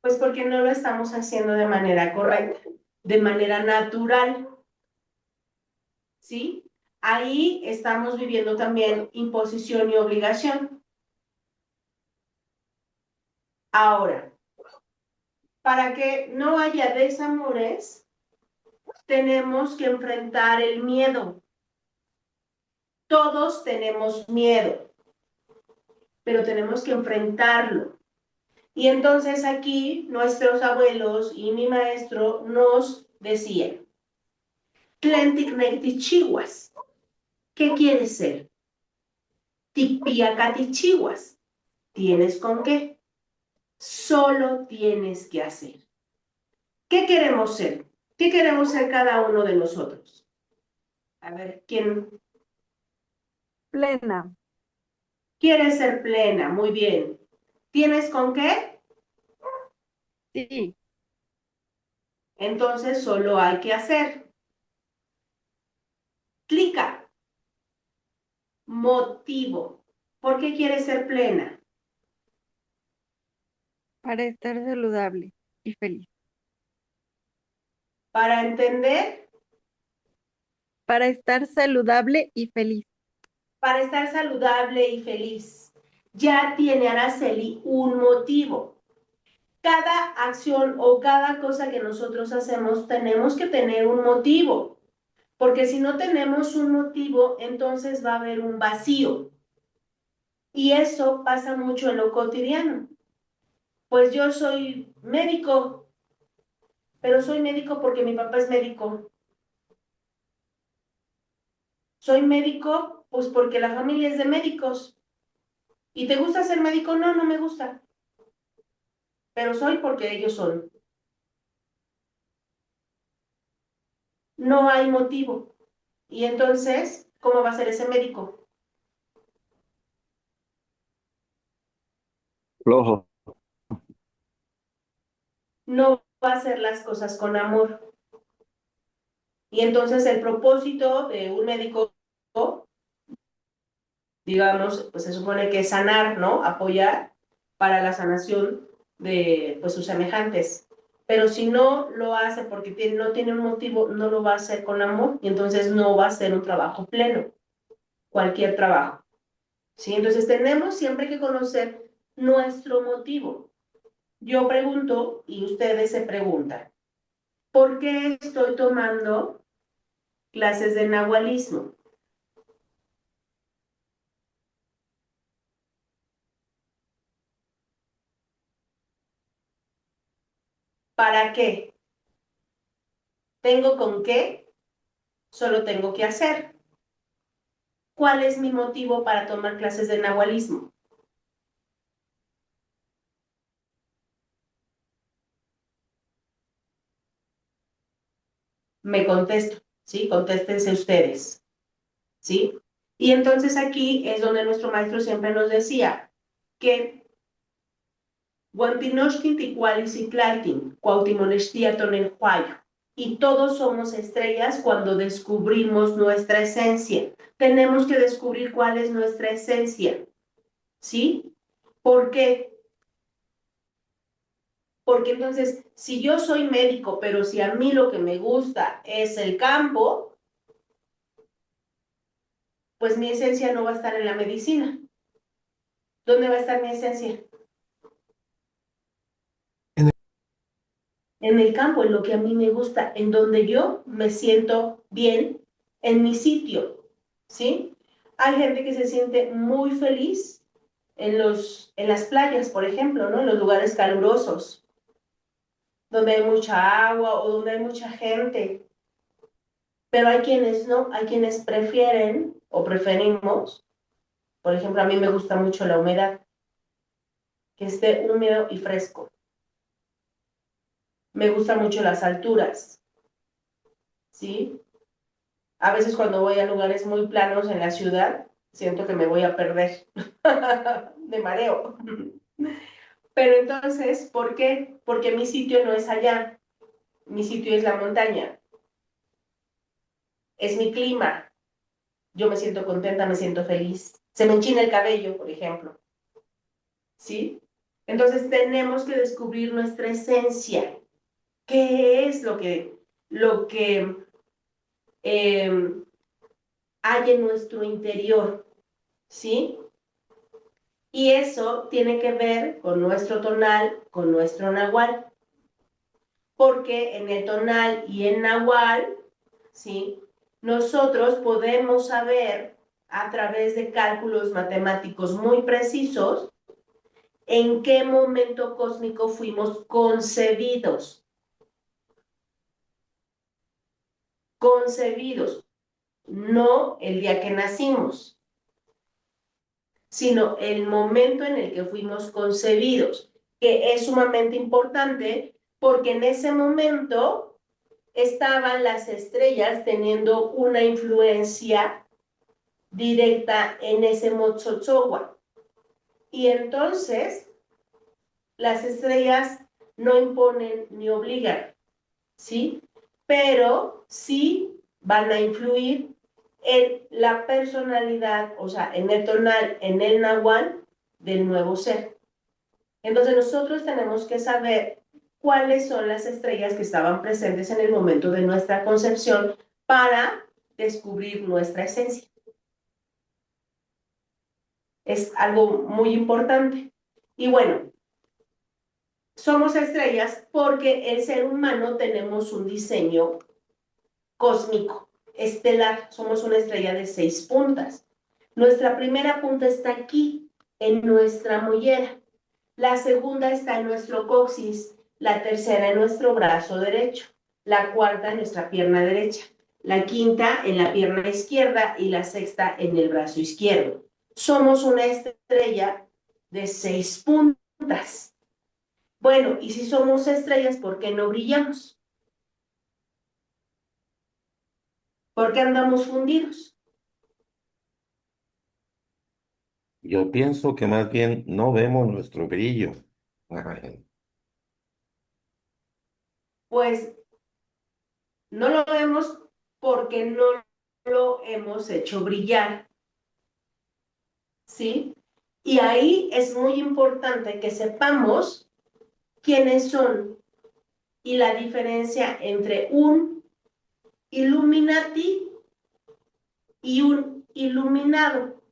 Pues porque no lo estamos haciendo de manera correcta, de manera natural, ¿sí? Ahí estamos viviendo también imposición y obligación. Ahora, para que no haya desamores, tenemos que enfrentar el miedo. Todos tenemos miedo, pero tenemos que enfrentarlo. Y entonces aquí nuestros abuelos y mi maestro nos decían, Tlenticnectichihuas, ¿qué quieres ser? Tipiacatichihuas, ¿tienes con qué? Solo tienes que hacer. ¿Qué queremos ser? ¿Qué queremos ser cada uno de nosotros? A ver, ¿quién Plena. quiere ser plena? Muy bien. ¿Tienes con qué? Sí. Entonces solo hay que hacer. Clica. Motivo. ¿Por qué quieres ser plena? Para estar saludable y feliz. Para entender, Para estar saludable y feliz. para estar saludable y feliz. Ya tiene Araceli un motivo. cada acción o cada cosa que nosotros hacemos tenemos que tener un motivo, porque si no tenemos un motivo, entonces va a haber un vacío. Y eso pasa mucho en lo cotidiano. Pues yo soy médico, pero soy médico porque mi papá es médico. Soy médico, pues porque la familia es de médicos. ¿Y te gusta ser médico? No, no me gusta. Pero soy porque ellos son. No hay motivo. Y entonces, ¿cómo va a ser ese médico? Flojo. No va a hacer las cosas con amor. Y entonces el propósito de un médico, digamos, pues se supone que es sanar, ¿no? Apoyar para la sanación de pues, sus semejantes. Pero si no lo hace porque no tiene un motivo, no lo va a hacer con amor y entonces no va a ser un trabajo pleno, cualquier trabajo. ¿Sí? Entonces tenemos siempre que conocer nuestro motivo. Yo pregunto y ustedes se preguntan, ¿por qué estoy tomando clases de nahualismo? ¿Para qué? ¿Tengo con qué? Solo tengo que hacer. ¿Cuál es mi motivo para tomar clases de nahualismo? Me contesto, ¿sí? Contéstense ustedes, ¿sí? Y entonces aquí es donde nuestro maestro siempre nos decía que Guantinoshtin ticualis y tlaltin, cuautimonextia tonenjuayo. Y todos somos estrellas cuando descubrimos nuestra esencia. Tenemos que descubrir cuál es nuestra esencia, ¿sí? ¿Por qué? Porque entonces, si yo soy médico, pero si a mí lo que me gusta es el campo, pues mi esencia no va a estar en la medicina. ¿Dónde va a estar mi esencia? En el campo, en lo que a mí me gusta, en donde yo me siento bien, en mi sitio, ¿sí? Hay gente que se siente muy feliz en las playas, por ejemplo, ¿no? En los lugares calurosos, donde hay mucha agua o donde hay mucha gente. Pero hay quienes no, hay quienes prefieren o preferimos, por ejemplo, a mí me gusta mucho la humedad, que esté húmedo y fresco. Me gustan mucho las alturas, ¿sí? A veces cuando voy a lugares muy planos en la ciudad, siento que me voy a perder de mareo. Pero entonces, ¿por qué? Porque mi sitio no es allá, mi sitio es la montaña, es mi clima, yo me siento contenta, me siento feliz, se me enchina el cabello, por ejemplo, ¿sí? Entonces tenemos que descubrir nuestra esencia, qué es lo que hay en nuestro interior, ¿sí? Y eso tiene que ver con nuestro tonal, con nuestro nahual. Porque en el tonal y en nahual, ¿sí? Nosotros podemos saber a través de cálculos matemáticos muy precisos en qué momento cósmico fuimos concebidos. Concebidos, no el día que nacimos, sino el momento en el que fuimos concebidos, que es sumamente importante porque en ese momento estaban las estrellas teniendo una influencia directa en ese Motzotzohua. Y entonces las estrellas no imponen ni obligan, ¿sí? Pero sí van a influir en la personalidad, o sea, en el tonal, en el nahual del nuevo ser. Entonces nosotros tenemos que saber cuáles son las estrellas que estaban presentes en el momento de nuestra concepción para descubrir nuestra esencia. Es algo muy importante. Y bueno, somos estrellas porque el ser humano tenemos un diseño cósmico, estelar. Somos una estrella de 6 puntas. Nuestra primera punta está aquí, en nuestra mollera. La segunda está en nuestro coxis, la tercera en nuestro brazo derecho, la cuarta en nuestra pierna derecha, la quinta en la pierna izquierda y la sexta en el brazo izquierdo. Somos una estrella de 6 puntas. Bueno, y si somos estrellas, ¿por qué no brillamos? ¿Por qué andamos fundidos? Yo pienso que más bien no vemos nuestro brillo. Ay, Pues no lo vemos porque no lo hemos hecho brillar, ¿sí? Y ahí es muy importante que sepamos quiénes son y la diferencia entre un Illuminati y un iluminado.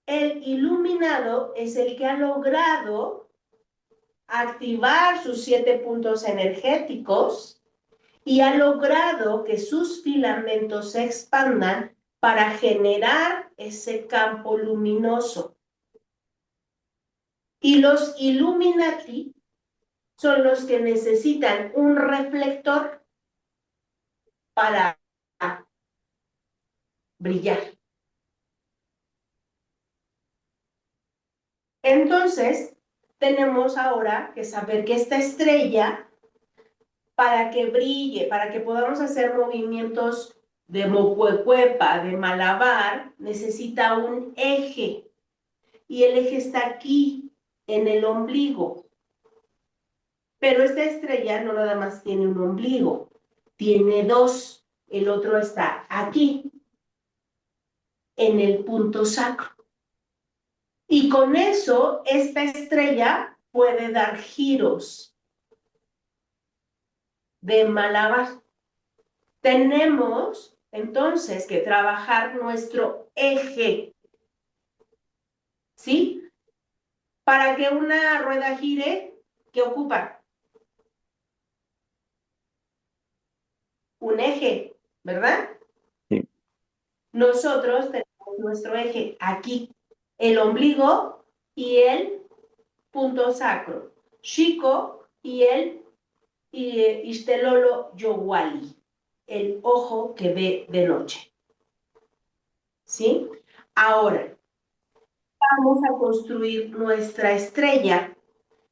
El iluminado es el que ha logrado activar sus 7 puntos energéticos y ha logrado que sus filamentos se expandan para generar ese campo luminoso. Y los Illuminati son los que necesitan un reflector para brillar. Entonces, tenemos ahora que saber que esta estrella, para que brille, para que podamos hacer movimientos de mocuecuepa, de malabar, necesita un eje. Y el eje está aquí, en el ombligo. Pero esta estrella no nada más tiene un ombligo, tiene 2. El otro está aquí, en el punto sacro. Y con eso, esta estrella puede dar giros de malabar. Tenemos entonces que trabajar nuestro eje, ¿sí? Para que una rueda gire, ¿qué ocupa? Un eje, ¿verdad? Sí. Nosotros tenemos nuestro eje aquí, el ombligo y el punto sacro, Chico y el Ishtelolo Yowali, el ojo que ve de noche. ¿Sí? Ahora, vamos a construir nuestra estrella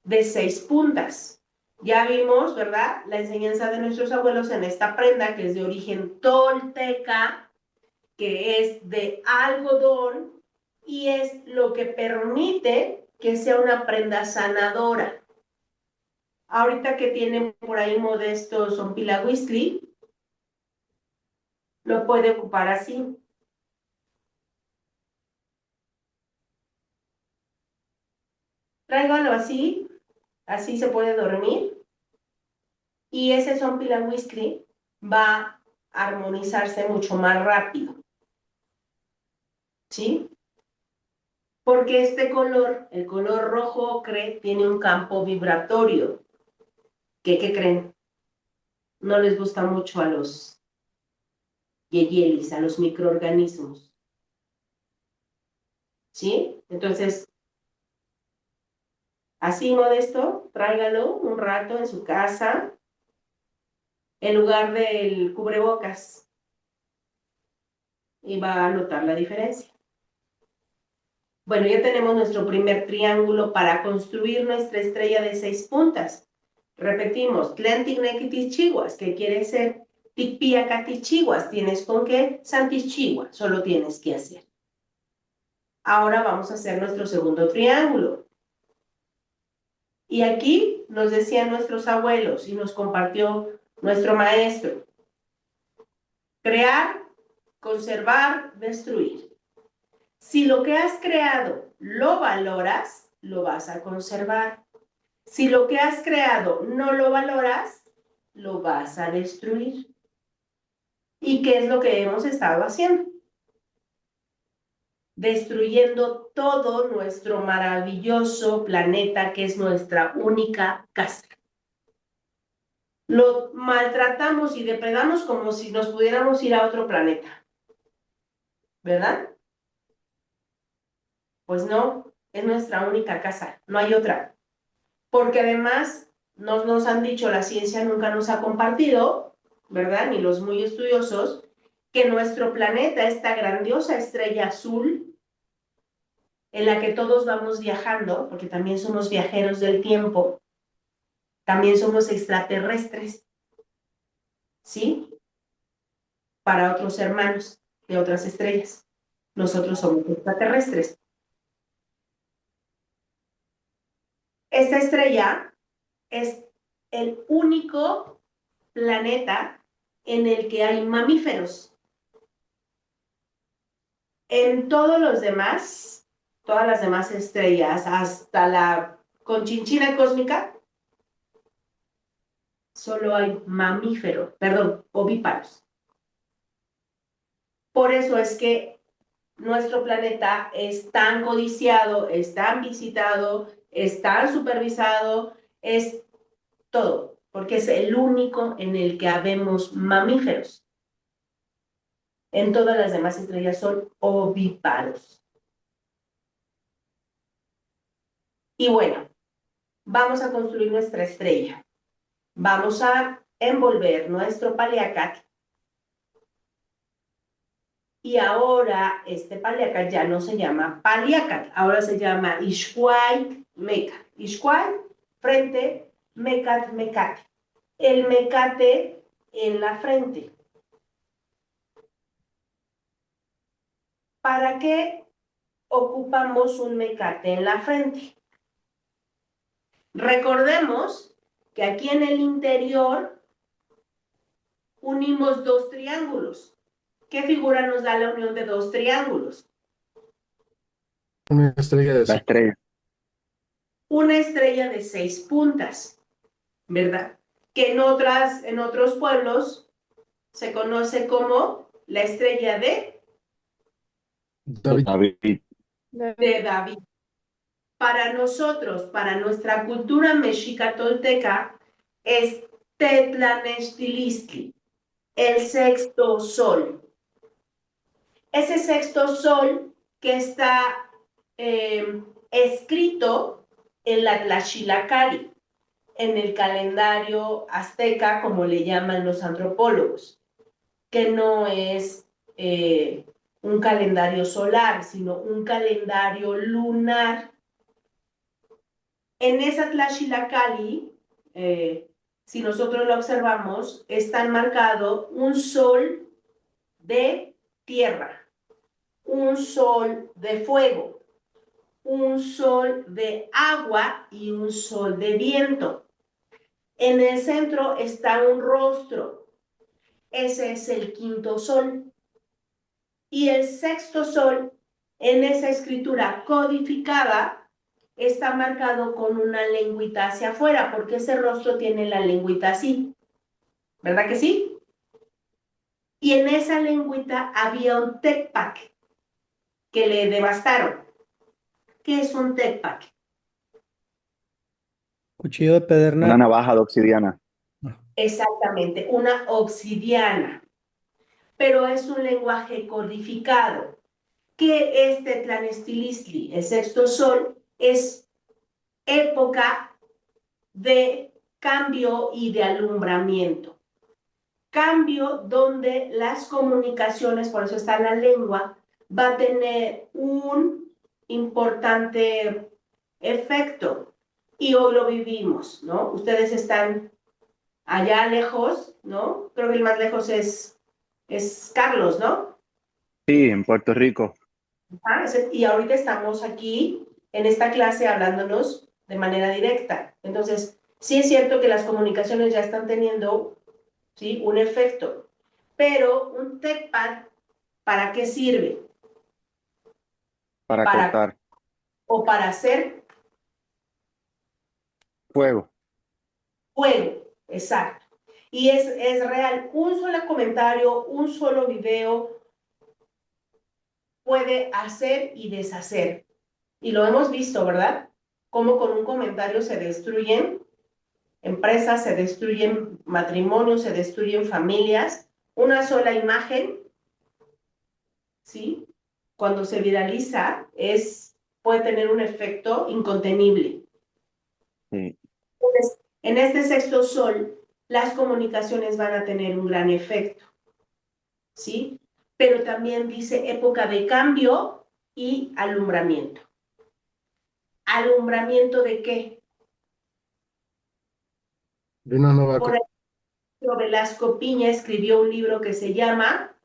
de 6 puntas. Ya vimos, ¿verdad? La enseñanza de nuestros abuelos en esta prenda que es de origen tolteca, que es de algodón y es lo que permite que sea una prenda sanadora. Ahorita que tienen por ahí Modesto Zompilahuistli, lo puede ocupar así. Tráigalo así, así se puede dormir. Y ese Zompilahuistli va a armonizarse mucho más rápido. ¿Sí? Porque este color, el color rojo ocre, tiene un campo vibratorio. ¿Qué creen? No les gusta mucho a los yeyelis, a los microorganismos. ¿Sí? Entonces, así Modesto, tráigalo un rato en su casa, en lugar del cubrebocas, y va a notar la diferencia. Bueno, ya tenemos nuestro primer triángulo para construir nuestra estrella de 6 puntas. Repetimos, Tlanticnequitichihuas, que quiere ser Ticpiacatichihuas, ¿tienes con qué? Santichihua, solo tienes que hacer. Ahora vamos a hacer nuestro segundo triángulo. Y aquí nos decían nuestros abuelos y nos compartió nuestro maestro. Crear, conservar, destruir. Si lo que has creado lo valoras, lo vas a conservar. Si lo que has creado no lo valoras, lo vas a destruir. ¿Y qué es lo que hemos estado haciendo? destruyendo todo nuestro maravilloso planeta que es nuestra única casa. Lo maltratamos y depredamos como si nos pudiéramos ir a otro planeta, ¿verdad? Pues no, es nuestra única casa, no hay otra. Porque además nos han dicho, la ciencia nunca nos ha compartido, ¿verdad? Ni los muy estudiosos, que nuestro planeta, esta grandiosa estrella azul, en la que todos vamos viajando, porque también somos viajeros del tiempo, también somos extraterrestres, ¿sí? Para otros hermanos de otras estrellas. Nosotros somos extraterrestres. Esta estrella es el único planeta en el que hay mamíferos. En todos los demás, todas las demás estrellas, hasta la Conchinchina cósmica, solo hay mamíferos, perdón, ovíparos. Por eso es que nuestro planeta es tan codiciado, es tan visitado, es tan supervisado, es todo, porque es el único en el que habemos mamíferos. En todas las demás estrellas son ovíparos. Y bueno, vamos a construir nuestra estrella. Vamos a envolver nuestro paliacat. Y ahora este paliacat ya no se llama paliacat, ahora se llama Ixcuay Mecat. Ixcuay, frente, Mecat, mecate. El mecate en la frente. ¿Para qué ocupamos un mecate en la frente? Recordemos que aquí en el interior unimos dos triángulos. ¿Qué figura nos da la unión de dos triángulos? Una estrella de La seis. estrella. Una estrella de 6 puntas, ¿verdad? Que en otros pueblos se conoce como la estrella David. David. de David. Para nosotros, para nuestra cultura mexica tolteca, es Tetlanextilistli, el sexto sol. Ese sexto sol que está escrito en la Tlaxilacari, en el calendario azteca, como le llaman los antropólogos, que no es un calendario solar, sino un calendario lunar. En esa Tlaxilacali, si nosotros lo observamos, está marcado un sol de tierra, un sol de fuego, un sol de agua y un sol de viento. En el centro está un rostro. Ese es el quinto sol. Y el sexto sol, en esa escritura codificada, está marcado con una lengüita hacia afuera, porque ese rostro tiene la lengüita así. ¿Verdad que sí? Y en esa lengüita había un tecpac que le devastaron. ¿Qué es un tecpac? Cuchillo de Una pedernal. navaja de obsidiana. Exactamente, una obsidiana. Pero es un lenguaje codificado. ¿Qué es Tetlanestilistli? El sexto sol es época de cambio y de alumbramiento. Cambio donde las comunicaciones, por eso está la lengua, va a tener un importante efecto. Y hoy lo vivimos, ¿no? Ustedes están allá lejos, ¿no? Creo que el más lejos es Carlos, ¿no? Sí, en Puerto Rico. Y ahorita estamos aquí en esta clase hablándonos de manera directa. Entonces, sí es cierto que las comunicaciones ya están teniendo, ¿sí?, un efecto. Pero un TechPad, ¿para qué sirve? Para cortar O para hacer fuego. fuego, exacto. Y es real, un solo comentario, un solo video, puede hacer y deshacer. Y lo hemos visto, ¿verdad? Cómo con un comentario se destruyen empresas, se destruyen matrimonios, se destruyen familias. Una sola imagen, ¿sí? Cuando se viraliza, puede tener un efecto incontenible. Sí. Entonces, en este sexto sol, las comunicaciones van a tener un gran efecto, ¿sí? Pero también dice época de cambio y alumbramiento. ¿Alumbramiento de qué? De una nueva Por ejemplo, Velasco Piña escribió un libro que se llama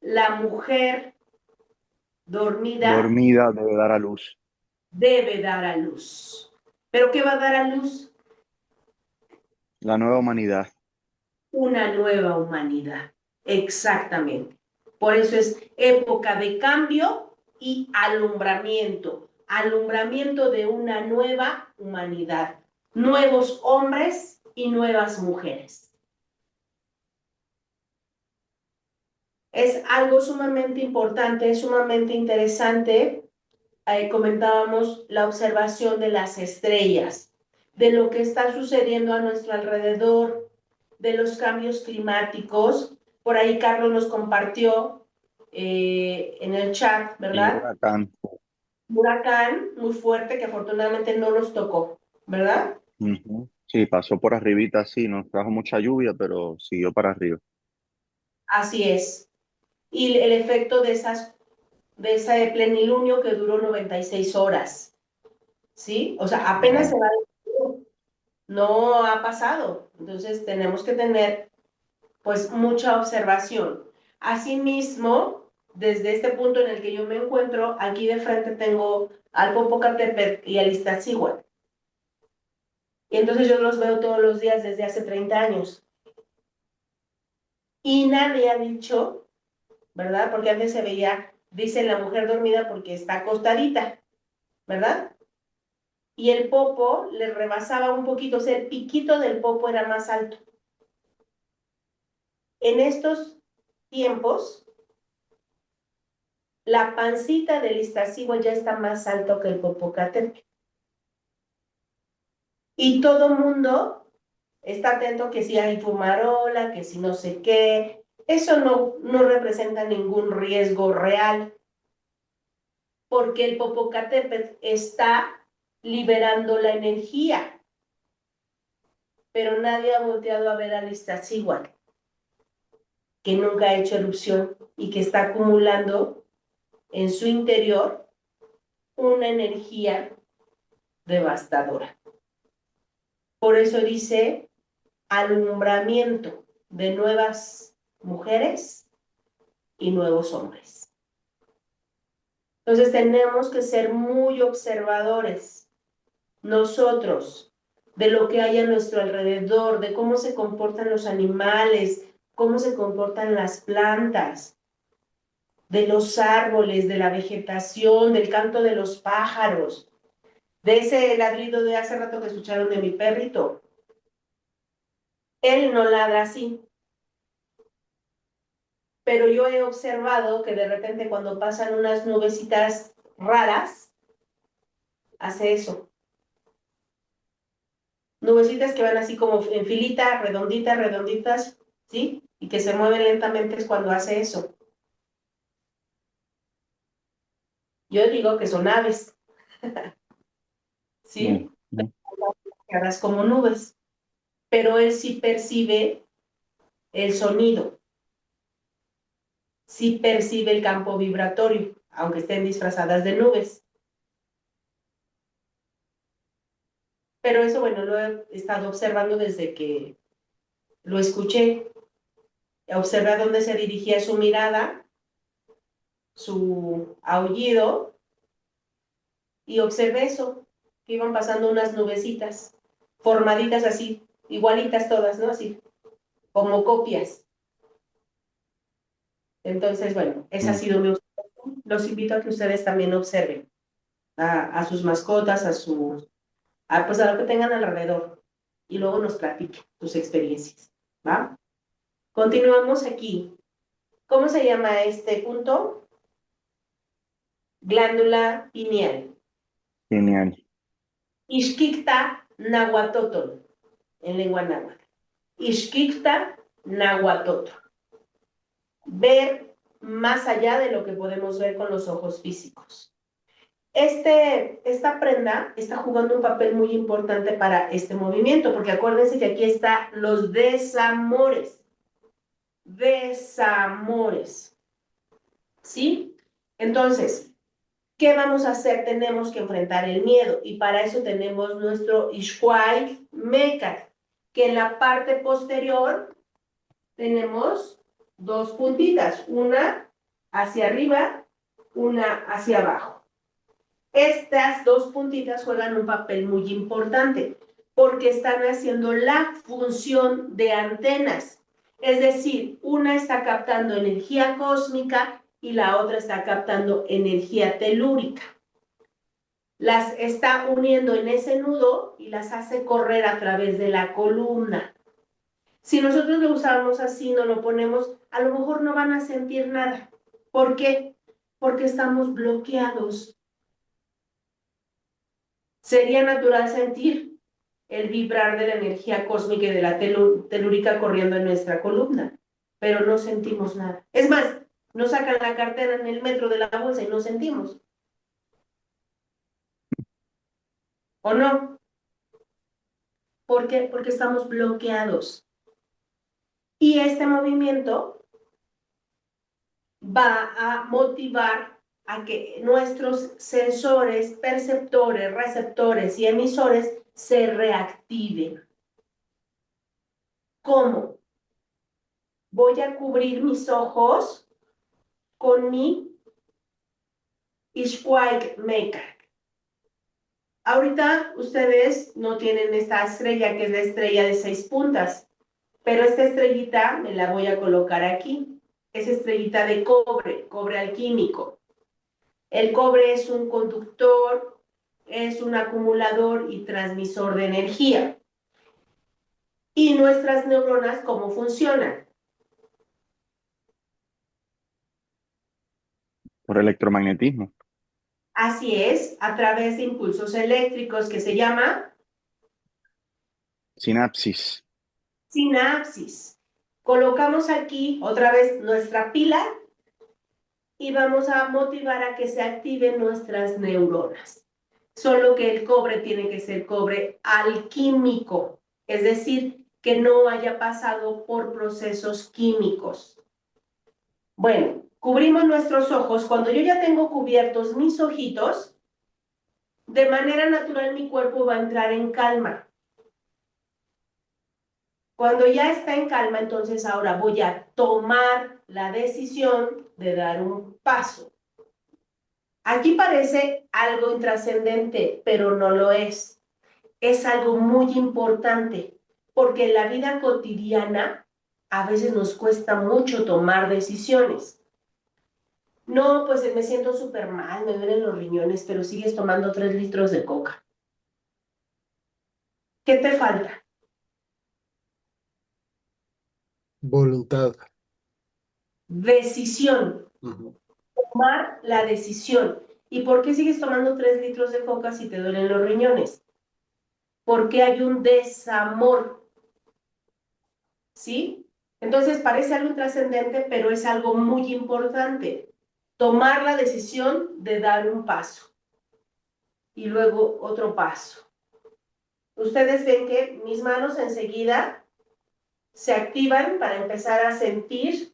La mujer dormida Dormida debe dar a luz. debe dar a luz. ¿Pero qué va a dar a luz? La nueva humanidad. Una nueva humanidad. Exactamente. Por eso es época de cambio y alumbramiento. Alumbramiento de una nueva humanidad. Nuevos hombres y nuevas mujeres. Es algo sumamente importante, sumamente interesante. Comentábamos la observación de las estrellas, de lo que está sucediendo a nuestro alrededor, de los cambios climáticos. Por ahí Carlos nos compartió en el chat, El ¿verdad? huracán. Un huracán muy fuerte que afortunadamente no nos tocó, ¿verdad? Ujú. Sí, pasó por arribita, sí, nos trajo mucha lluvia, pero siguió para arriba. Así es. Y el efecto de ese plenilunio que duró 96 horas, ¿sí? O sea, apenas se va, no ha pasado. Entonces tenemos que tener pues mucha observación. Asimismo, desde este punto en el que yo me encuentro, aquí de frente tengo al Popocatépetl y al Iztaccíhuatl. Y entonces yo los veo todos los días desde hace 30 años. Y nadie ha dicho, ¿verdad? Porque antes se veía, dice la mujer dormida porque está acostadita, ¿verdad? Y el popo le rebasaba un poquito, o sea, el piquito del popo era más alto. En estos tiempos, la pancita del Iztaccíhuatl ya está más alto que el Popocatépetl. Y todo mundo está atento que si hay fumarola, que si no sé qué. Eso no representa ningún riesgo real, porque el Popocatépetl está liberando la energía, pero nadie ha volteado a ver al Iztaccíhuatl, que nunca ha hecho erupción y que está acumulando en su interior una energía devastadora. Por eso dice alumbramiento de nuevas mujeres y nuevos hombres. Entonces tenemos que ser muy observadores nosotros de lo que hay a nuestro alrededor, de cómo se comportan los animales, cómo se comportan las plantas, de los árboles, de la vegetación, del canto de los pájaros, de ese ladrido de hace rato que escucharon de mi perrito. Él no ladra así, pero yo he observado que de repente cuando pasan unas nubecitas raras, hace eso. Nubecitas que van así como en filita, redonditas, redonditas, ¿sí? Y que se mueven lentamente es cuando hace eso. Yo digo que son aves, ¿sí? Ujú. Caras como nubes, pero él sí percibe el sonido, sí percibe el campo vibratorio, aunque estén disfrazadas de nubes. Pero eso, bueno, lo he estado observando desde que lo escuché. Observé a dónde se dirigía su mirada, su aullido, y observé eso, que iban pasando unas nubecitas, formaditas así, igualitas todas, ¿no? Así, como copias. Entonces, bueno, esa ha sido mi observación. Los invito a que ustedes también observen a sus mascotas, pues a lo que tengan alrededor, y luego nos platiquen sus experiencias, ¿va? Continuamos aquí. ¿Cómo se llama este punto? Glándula pineal. Genial. Ixquicta nahuatotl, en lengua náhuatl. Ixquicta nahuatotl. Ver más allá de lo que podemos ver con los ojos físicos. Esta prenda está jugando un papel muy importante para este movimiento, porque acuérdense que aquí están los desamores. Desamores. ¿Sí? Entonces, ¿qué vamos a hacer? Tenemos que enfrentar el miedo, y para eso tenemos nuestro Ishquaik Mekat, que en la parte posterior tenemos dos puntitas, una hacia arriba, una hacia abajo. Estas dos puntitas juegan un papel muy importante porque están haciendo la función de antenas. Es decir, una está captando energía cósmica y la otra está captando energía telúrica. Las está uniendo en ese nudo y las hace correr a través de la columna. Si nosotros lo usamos así, no lo ponemos, a lo mejor no van a sentir nada. ¿Por qué? Porque estamos bloqueados. Sería natural sentir el vibrar de la energía cósmica y de la telúrica corriendo en nuestra columna, pero no sentimos nada. Es más, nos sacan la cartera en el metro de la bolsa y no sentimos. ¿O no? ¿Por qué? Porque estamos bloqueados. Y este movimiento va a motivar a que nuestros sensores, perceptores, receptores y emisores se reactiven. ¿Cómo? Voy a cubrir mis ojos con mi Ishquaik Maker. Ahorita ustedes no tienen esta estrella, que es la estrella de 6 puntas, pero esta estrellita me la voy a colocar aquí. Es estrellita de cobre, cobre alquímico. El cobre es un conductor, es un acumulador y transmisor de energía. ¿Y nuestras neuronas cómo funcionan? Por electromagnetismo. Así es, a través de impulsos eléctricos que se llama Sinapsis. sinapsis. Colocamos aquí otra vez nuestra pila y vamos a motivar a que se activen nuestras neuronas. Solo que el cobre tiene que ser cobre alquímico, es decir, que no haya pasado por procesos químicos. Bueno, cubrimos nuestros ojos. Cuando yo ya tengo cubiertos mis ojitos, de manera natural mi cuerpo va a entrar en calma. Cuando ya está en calma, entonces ahora voy a tomar la decisión de dar un paso. Aquí parece algo intrascendente, pero no lo es. Es algo muy importante, porque en la vida cotidiana a veces nos cuesta mucho tomar decisiones. No, pues me siento súper mal, me duelen los riñones, pero sigues tomando 3 litros de coca. ¿Qué te falta? Voluntad. Decisión. Ujú. Tomar la decisión. ¿Y por qué sigues tomando 3 litros de coca si te duelen los riñones? Porque hay un desamor. ¿Sí? Entonces parece algo intrascendente, pero es algo muy importante. Tomar la decisión de dar un paso y luego otro paso. Ustedes ven que mis manos enseguida se activan para empezar a sentir,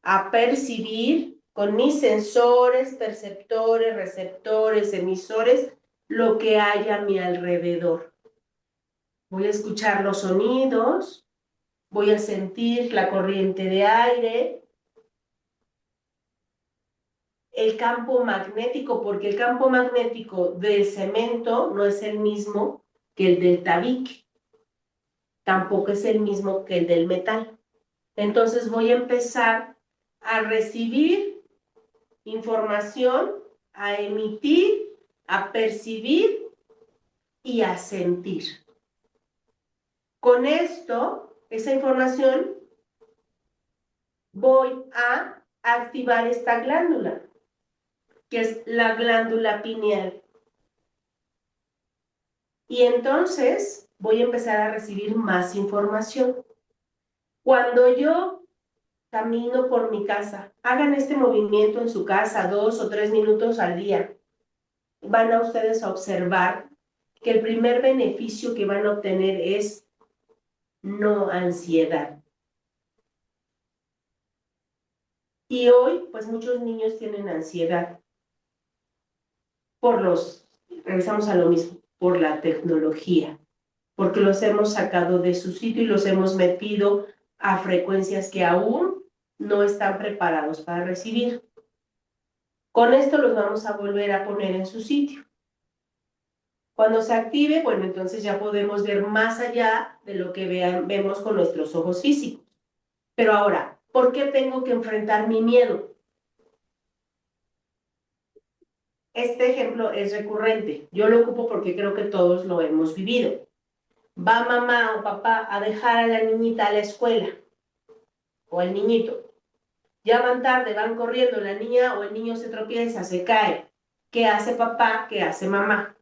a percibir con mis sensores, perceptores, receptores, emisores, lo que hay a mi alrededor. Voy a escuchar los sonidos, voy a sentir la corriente de aire, el campo magnético, porque el campo magnético del cemento no es el mismo que el del tabique, tampoco es el mismo que el del metal. Entonces voy a empezar a recibir información, a emitir, a percibir y a sentir. Con esto, esa información, voy a activar esta glándula. que es la glándula pineal. Y entonces voy a empezar a recibir más información. Cuando yo camino por mi casa, hagan este movimiento en su casa 2 o 3 minutos al día. Van a ustedes a observar que el primer beneficio que van a obtener es no ansiedad. Y hoy, pues muchos niños tienen ansiedad regresamos a lo mismo, por la tecnología, porque los hemos sacado de su sitio y los hemos metido a frecuencias que aún no están preparados para recibir. Con esto los vamos a volver a poner en su sitio. Cuando se active, bueno, entonces ya podemos ver más allá de lo que vemos con nuestros ojos físicos. Pero ahora, ¿por qué tengo que enfrentar mi miedo? Este ejemplo es recurrente. Yo lo ocupo porque creo que todos lo hemos vivido. Va mamá o papá a dejar a la niñita a la escuela o al niñito. Ya van tarde, van corriendo, la niña o el niño se tropieza, se cae. ¿Qué hace papá? ¿Qué hace mamá?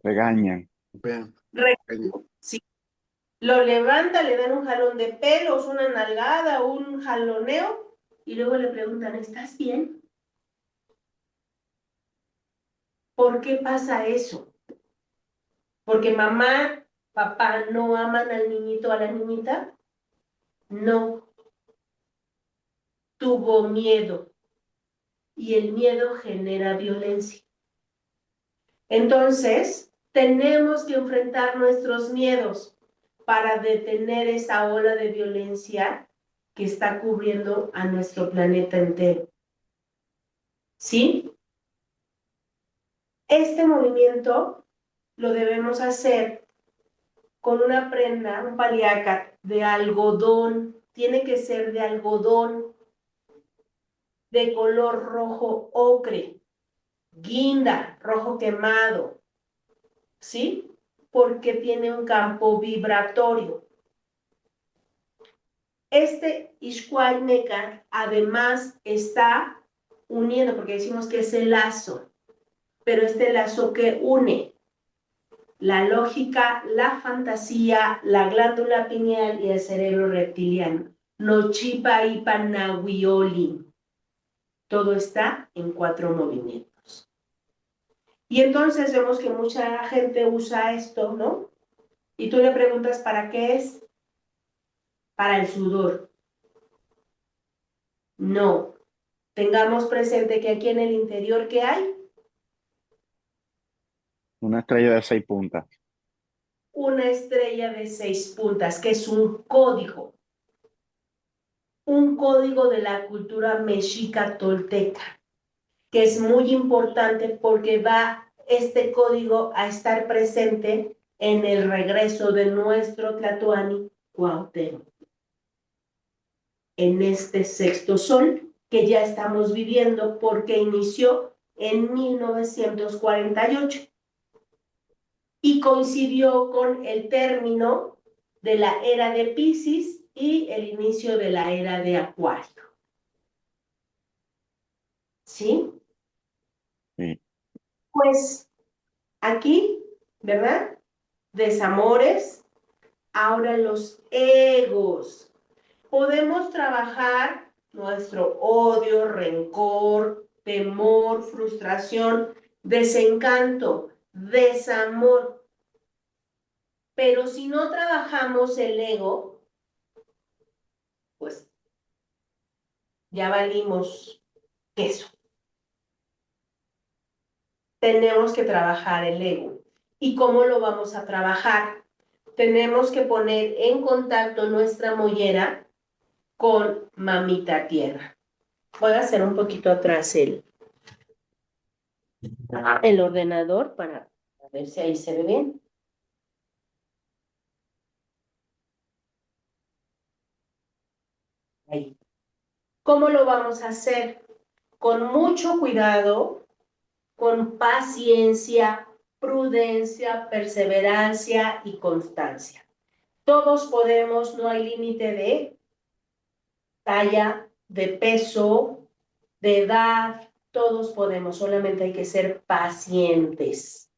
Regañan. Vean. Sí. Lo levanta, le dan un jalón de pelos, una nalgada, un jaloneo, y luego le preguntan, ¿estás bien? ¿Por qué pasa eso? ¿Porque mamá, papá no aman al niñito o a la niñita? No. Tuvo miedo. Y el miedo genera violencia. Entonces, tenemos que enfrentar nuestros miedos para detener esa ola de violencia que está cubriendo a nuestro planeta entero. ¿Sí? Este movimiento lo debemos hacer con una prenda, un paliacat de algodón. Tiene que ser de algodón de color rojo ocre, guinda, rojo quemado, ¿sí? Porque tiene un campo vibratorio. Este Ixcuay Mecan además está uniendo, porque decimos que es el lazo, pero este lazo que une la lógica, la fantasía, la glándula pineal y el cerebro reptiliano. Nochipa y Panawioli. Todo está en 4 movimientos. Y entonces vemos que mucha gente usa esto, ¿no? Y tú le preguntas, ¿para qué es? Para el sudor. No. Tengamos presente que aquí en el interior, ¿qué hay? Una estrella de 6 puntas. Una estrella de 6 puntas, que es un código de la cultura mexica tolteca, que es muy importante porque va este código a estar presente en el regreso de nuestro Tlatoani Cuauhtémoc, en este sexto sol que ya estamos viviendo porque inició en 1948 y coincidió con el término de la era de Piscis y el inicio de la era de Acuario. ¿Sí? Sí. Pues aquí, ¿verdad? Desamores, ahora los egos. Podemos trabajar nuestro odio, rencor, temor, frustración, desencanto, desamor. Pero si no trabajamos el ego, pues ya valimos queso. Tenemos que trabajar el ego. ¿Y cómo lo vamos a trabajar? Tenemos que poner en contacto nuestra mollera con mamita tierra. Voy a hacer un poquito atrás el ordenador para ver si ahí se ve bien. Ahí. ¿Cómo lo vamos a hacer? Con mucho cuidado, con paciencia, prudencia, perseverancia y constancia. Todos podemos, no hay límite de talla, de peso, de edad, todos podemos, solamente hay que ser pacientes,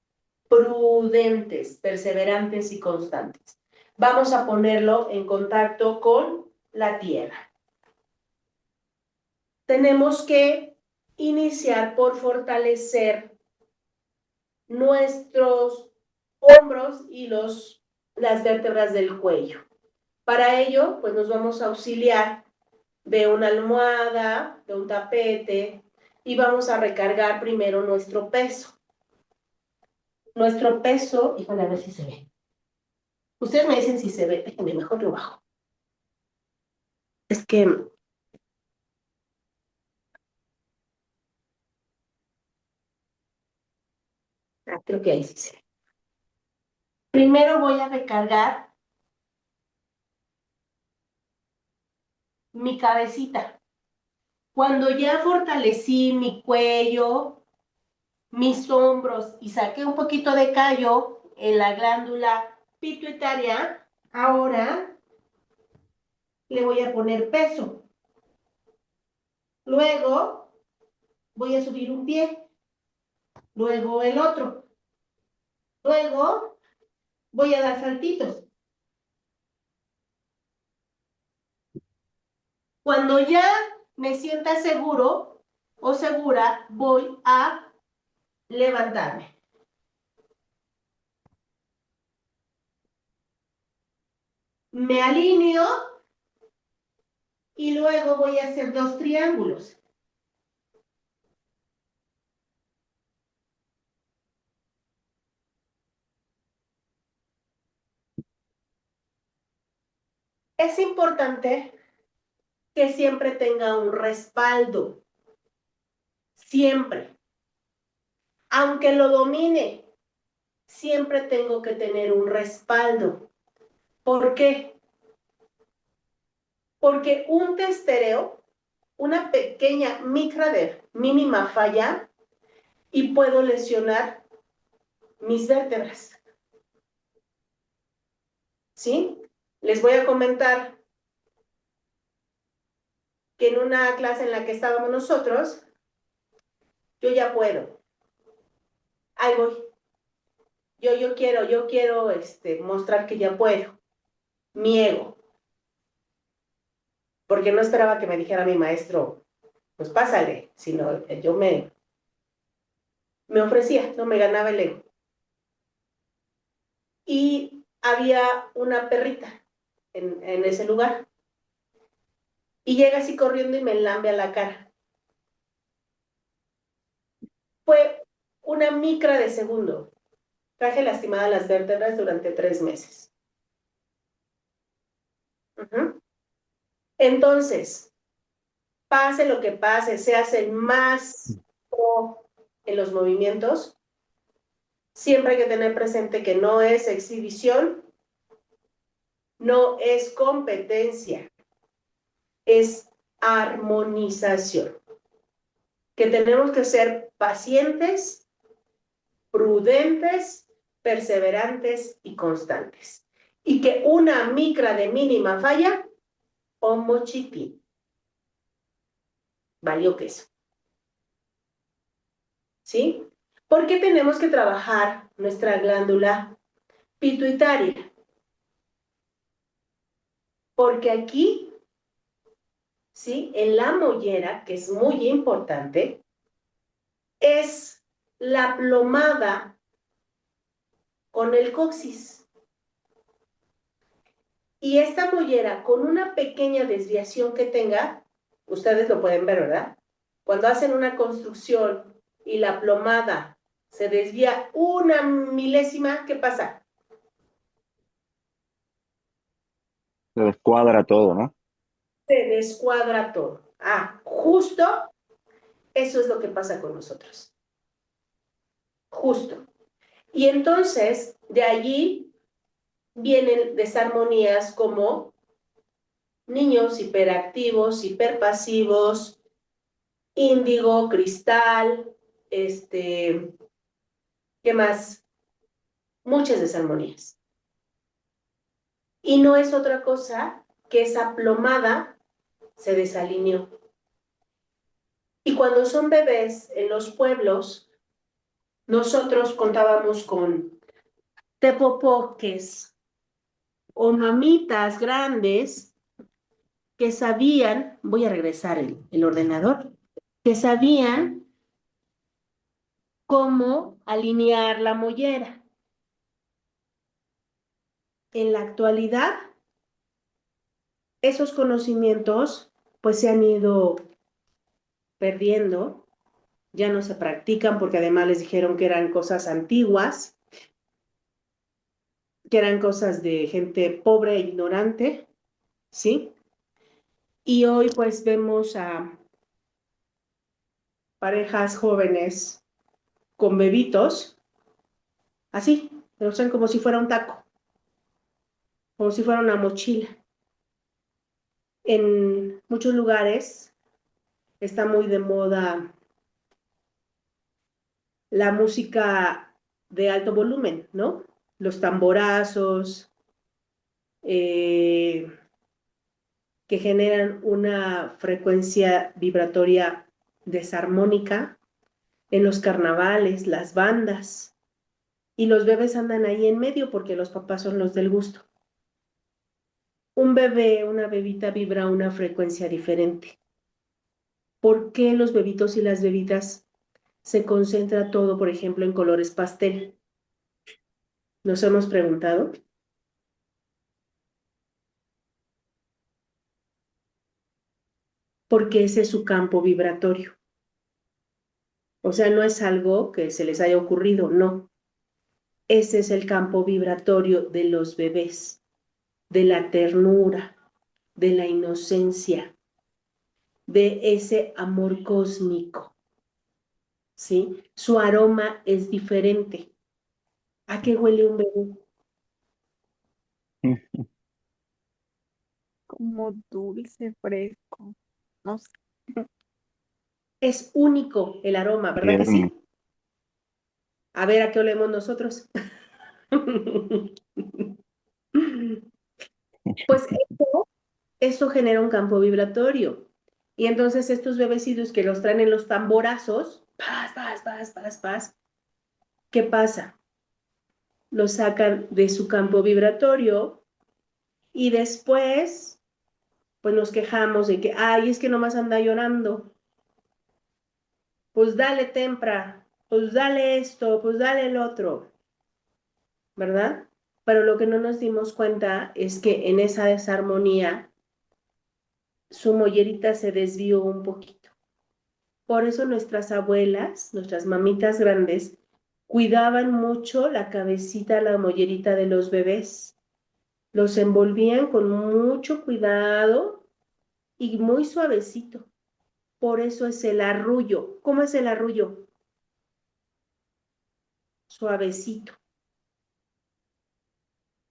prudentes, perseverantes y constantes. Vamos a ponerlo en contacto con la tierra. Tenemos que iniciar por fortalecer nuestros hombros y las vértebras del cuello. Para ello, pues nos vamos a auxiliar de una almohada, de un tapete, y vamos a recargar primero nuestro peso. Nuestro peso, híjole, a ver si se ve. Ustedes me dicen si se ve, déjenme mejor lo bajo. Es que creo que ahí sí se ve. Primero voy a recargar mi cabecita. Cuando ya fortalecí mi cuello, mis hombros y saqué un poquito de callo en la glándula pituitaria, ahora le voy a poner peso. Luego voy a subir un pie, luego el otro. Luego voy a dar saltitos. Cuando ya me sienta seguro o segura, voy a levantarme. Me alineo y luego voy a hacer 2 triángulos. Es importante que siempre tenga un respaldo. Siempre. Aunque lo domine, siempre tengo que tener un respaldo. ¿Por qué? Porque un testereo, una pequeña mínima falla, y puedo lesionar mis vértebras. ¿Sí? Les voy a comentar que en una clase en la que estábamos nosotros, yo ya puedo. Ahí voy. Yo quiero mostrar que ya puedo. Mi ego. Porque no esperaba que me dijera mi maestro, pues pásale, sino yo me ofrecía, no me ganaba el ego. Y había una perrita en ese lugar. Y llega así corriendo y me enlambe a la cara. Fue una micra de segundo. Traje lastimada las vértebras durante 3 meses. Entonces, pase lo que pase, se hacen más en los movimientos, siempre hay que tener presente que no es exhibición, no es competencia, es armonización. Que tenemos que ser pacientes, prudentes, perseverantes y constantes. Y que una micra de mínima falla, homo chipi, valió queso. ¿Sí? ¿Por qué tenemos que trabajar nuestra glándula pituitaria? Porque aquí, ¿sí? En la mollera, que es muy importante, es la plomada con el coxis. Y esta mollera, con una pequeña desviación que tenga, ustedes lo pueden ver, ¿verdad? Cuando hacen una construcción y la plomada se desvía una milésima, ¿qué pasa? Se descuadra todo, ¿no? Se descuadra todo. Justo eso es lo que pasa con nosotros. Justo. Y entonces, de allí vienen desarmonías como niños hiperactivos, hiperpasivos, índigo, cristal, ¿qué más? Muchas desarmonías. Y no es otra cosa que esa plomada se desalineó. Y cuando son bebés en los pueblos, nosotros contábamos con tepopoques o mamitas grandes que sabían, voy a regresar el ordenador, que sabían cómo alinear la mollera. En la actualidad, esos conocimientos pues se han ido perdiendo, ya no se practican porque además les dijeron que eran cosas antiguas, que eran cosas de gente pobre e ignorante, ¿sí? Y hoy pues vemos a parejas jóvenes con bebitos, así, pero son como si fuera un taco, como si fuera una mochila. En muchos lugares está muy de moda la música de alto volumen, ¿no? Los tamborazos, eh, que generan una frecuencia vibratoria desarmónica en los carnavales, las bandas, y los bebés andan ahí en medio porque los papás son los del gusto. Un bebé, una bebita vibra a una frecuencia diferente. ¿Por qué los bebitos y las bebitas se concentra todo, por ejemplo, en colores pastel? ¿Nos hemos preguntado? Porque ese es su campo vibratorio. O sea, no es algo que se les haya ocurrido, no. Ese es el campo vibratorio de los bebés, de la ternura, de la inocencia, de ese amor cósmico, ¿sí? Su aroma es diferente. ¿A qué huele un bebé? Como dulce, fresco. No sé. Es único el aroma, ¿verdad que Tierno. sí? A ver, ¿a qué olemos nosotros? Pues eso genera un campo vibratorio. Y entonces estos bebecitos que los traen en los tamborazos, paz, paz, paz, paz, paz, ¿qué pasa? Los sacan de su campo vibratorio y después, pues nos quejamos de que, ay, es que nomás anda llorando. Pues dale tempra, pues dale esto, pues dale el otro, ¿verdad? Pero lo que no nos dimos cuenta es que en esa desarmonía su mollerita se desvió un poquito. Por eso nuestras abuelas, nuestras mamitas grandes, cuidaban mucho la cabecita, la mollerita de los bebés. Los envolvían con mucho cuidado y muy suavecito. Por eso es el arrullo. ¿Cómo es el arrullo? Suavecito.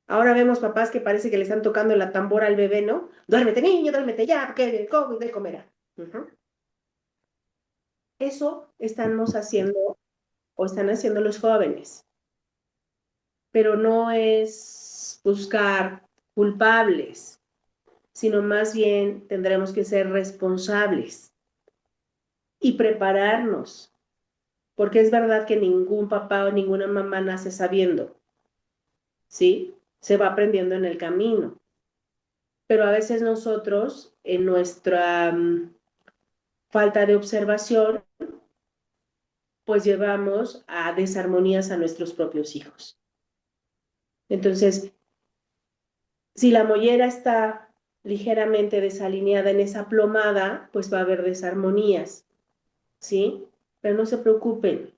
Ahora vemos papás que parece que le están tocando la tambora al bebé, ¿no? Duérmete, niño, duérmete ya, porque de comerá. Eso estamos haciendo o están haciendo los jóvenes, pero no es buscar culpables, sino más bien tendremos que ser responsables y prepararnos, porque es verdad que ningún papá o ninguna mamá nace sabiendo, ¿sí? Se va aprendiendo en el camino, pero a veces nosotros, en nuestra falta de observación, pues llevamos a desarmonías a nuestros propios hijos. Entonces, si la mollera está ligeramente desalineada en esa plomada, pues va a haber desarmonías, ¿sí? Pero no se preocupen.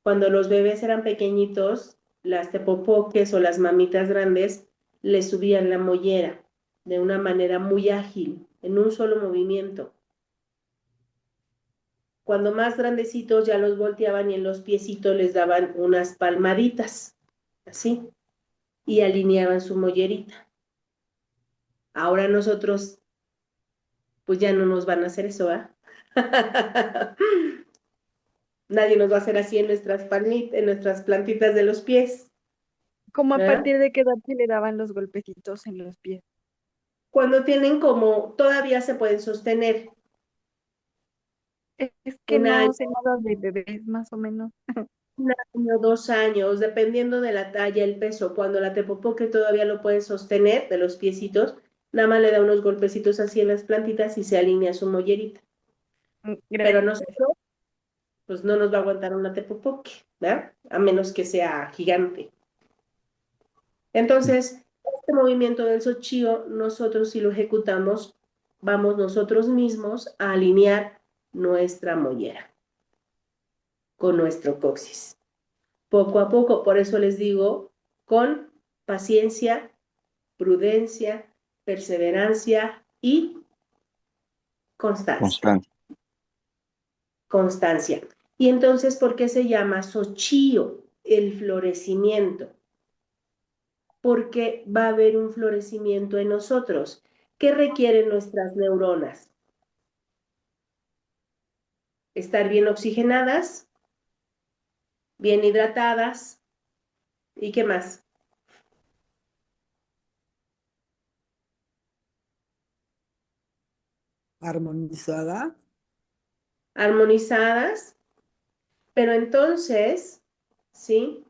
Cuando los bebés eran pequeñitos, las tepopoques o las mamitas grandes les subían la mollera de una manera muy ágil, en un solo movimiento. Cuando más grandecitos ya los volteaban y en los piecitos les daban unas palmaditas, así, y alineaban su mollerita. Ahora nosotros, pues ya no nos van a hacer eso, ¿ah? Nadie nos va a hacer así en nuestras palmitas, en nuestras plantitas de los pies, Como a ¿verdad? partir de qué edad se le daban los golpecitos en los pies. Cuando tienen como, todavía se pueden sostener, Es que Un año, no sé nada de bebés, más o menos. 2 años, dependiendo de la talla, el peso. Cuando la tepopoque todavía lo puede sostener de los piecitos, nada más le da unos golpecitos así en las plantitas y se alinea su mollerita. Pero Gracias. nosotros, pues no nos va a aguantar una tepopoque, ¿verdad? A menos que sea gigante. Entonces, este movimiento del sochío, nosotros si lo ejecutamos, vamos nosotros mismos a alinear nuestra mollera con nuestro coxis. Poco a poco, por eso les digo, con paciencia, prudencia, perseverancia y constancia. Constante. Constancia. Y entonces, ¿por qué se llama sochío el florecimiento? Porque va a haber un florecimiento en nosotros. ¿Qué requieren nuestras neuronas? Estar bien oxigenadas, bien hidratadas y ¿qué más? Armonizada. Armonizadas, pero entonces, ¿sí?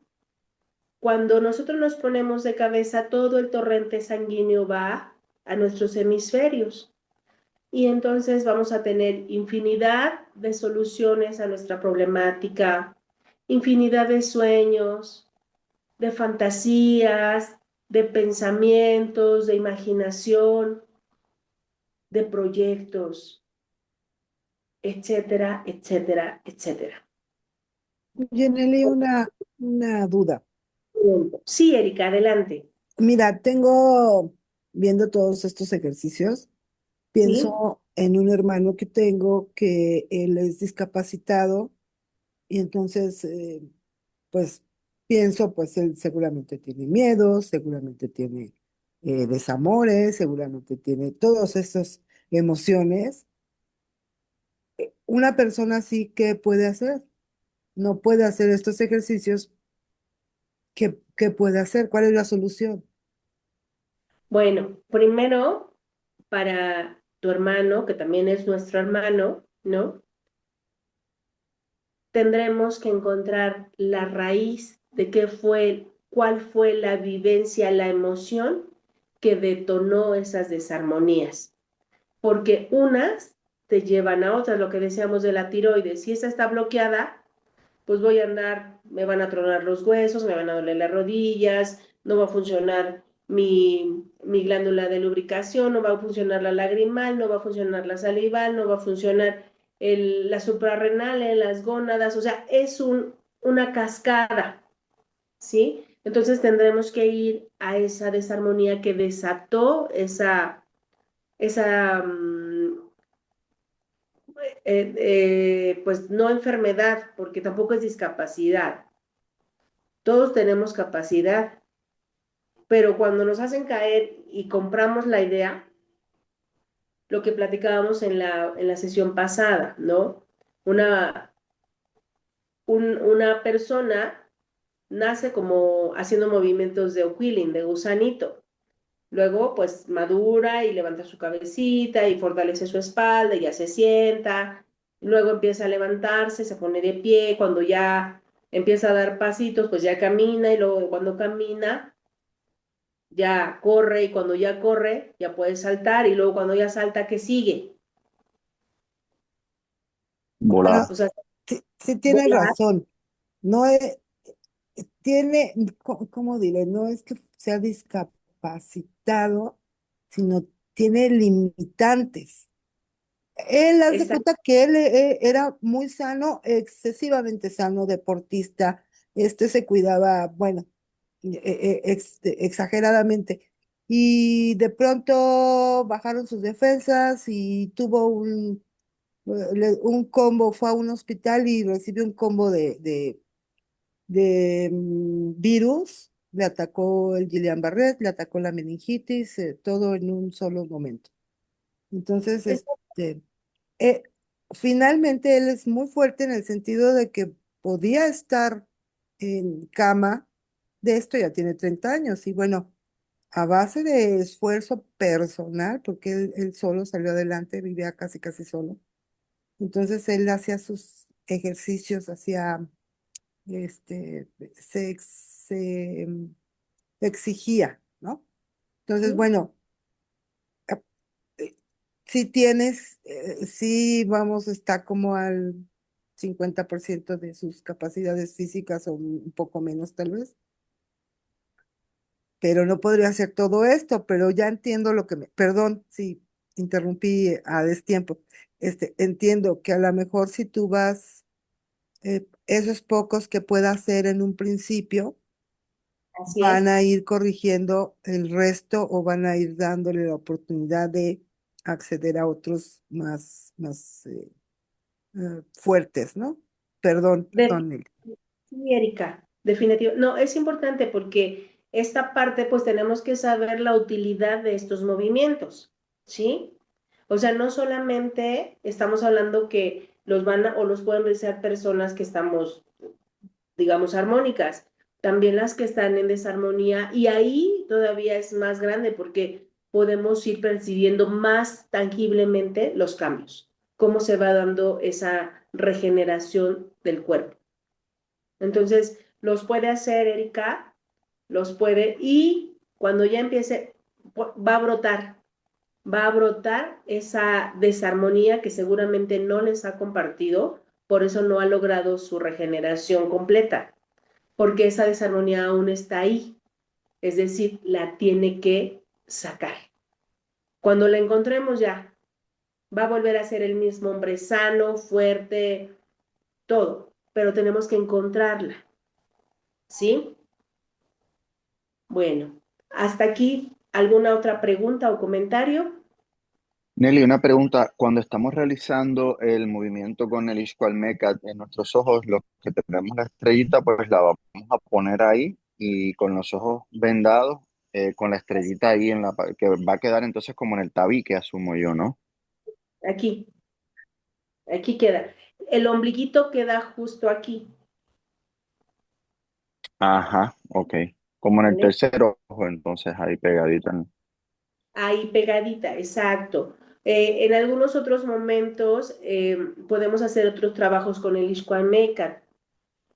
Cuando nosotros nos ponemos de cabeza, todo el torrente sanguíneo va a nuestros hemisferios y entonces vamos a tener infinidad de soluciones a nuestra problemática, infinidad de sueños, de fantasías, de pensamientos, de imaginación, de proyectos, etcétera, etcétera, etcétera. Yaneli, una duda. Sí, Erika, adelante. Mira, viendo todos estos ejercicios, Sí, pienso en un hermano que tengo que él es discapacitado y entonces, pues pienso, pues él seguramente tiene miedo, seguramente tiene desamores, seguramente tiene todas esas emociones. Una persona así, ¿qué puede hacer? No puede hacer estos ejercicios. ¿Qué puede hacer? ¿Cuál es la solución? bueno, primero, para tu hermano, que también es nuestro hermano, ¿no? Tendremos que encontrar la raíz de cuál fue la vivencia, la emoción que detonó esas desarmonías. Porque unas te llevan a otras, lo que decíamos de la tiroides. Si esa está bloqueada, pues voy a andar, me van a tronar los huesos, me van a doler las rodillas, no va a funcionar mi glándula de lubricación, no va a funcionar la lagrimal, no va a funcionar la salival, no va a funcionar la suprarrenal, las gónadas, o sea, es una cascada, ¿sí? Entonces tendremos que ir a esa desarmonía que desató esa pues no enfermedad, porque tampoco es discapacidad. Todos tenemos capacidad, pero cuando nos hacen caer y compramos la idea, lo que platicábamos en la sesión pasada, ¿no? Una, una persona nace como haciendo movimientos de O'Quilling, de gusanito. Luego, pues madura y levanta su cabecita y fortalece su espalda y ya se sienta. Luego empieza a levantarse, se pone de pie. Cuando ya empieza a dar pasitos, pues ya camina y luego cuando camina, ya corre y cuando ya corre, ya puede saltar y luego cuando ya salta, ¿qué sigue? Bueno, Volar. O sea, sí tienes volar. razón. No es, tiene, ¿cómo diré? No es que sea discapacitado, sino tiene limitantes. Él haz de Esa, cuenta que él era muy sano, excesivamente sano, deportista. Se cuidaba, bueno, exageradamente. Y de pronto bajaron sus defensas y tuvo un combo, fue a un hospital y recibió un combo de virus. Le atacó el Guillain-Barré, le atacó la meningitis, todo en un solo momento. Entonces, esa, eh, finalmente él es muy fuerte en el sentido de que podía estar en cama. De esto ya tiene 30 años y bueno, a base de esfuerzo personal, porque él solo salió adelante, vivía casi casi solo, Entonces él hacía sus ejercicios, hacía, se exigía, ¿no? Entonces, bueno, eh, si tienes, sí, vamos, está como al 50% de sus capacidades físicas o un poco menos tal vez, pero no podría hacer todo esto, pero ya entiendo lo que perdón, si interrumpí a destiempo, entiendo que a lo mejor si tú vas, esos pocos que pueda hacer en un principio, Así van es. a ir corrigiendo el resto o van a ir dándole la oportunidad de acceder a otros más fuertes, ¿no? Perdón, De, perdón, Nelly. sí, Erika, definitivo. No, es importante porque esta parte, pues tenemos que saber la utilidad de estos movimientos, ¿sí? O sea, no solamente estamos hablando que los van a, o los pueden realizar personas que estamos, digamos, armónicas, también las que están en desarmonía, y ahí todavía es más grande porque podemos ir percibiendo más tangiblemente los cambios, cómo se va dando esa regeneración del cuerpo. Entonces, los puede hacer Erika, los puede, y cuando ya empiece, va a brotar esa desarmonía que seguramente no les ha compartido, por eso no ha logrado su regeneración completa, porque esa desarmonía aún está ahí, es decir, la tiene que sacar. Cuando la encontremos ya, va a volver a ser el mismo hombre sano, fuerte, todo, pero tenemos que encontrarla, ¿sí? Bueno, hasta aquí, ¿alguna otra pregunta o comentario? Nelly, una pregunta. Cuando estamos realizando el movimiento con el Ishkualmeca en nuestros ojos, los que tenemos la estrellita, pues la vamos a poner ahí y con los ojos vendados, con la estrellita ahí que va a quedar entonces como en el tabique, asumo yo, ¿no? Aquí, aquí queda. El ombliguito queda justo aquí, Ajá, ok. Como en el ¿vale? tercer ojo, entonces ahí pegadito. Ahí pegadita, exacto. En algunos otros momentos podemos hacer otros trabajos con el Ixcuanmeca,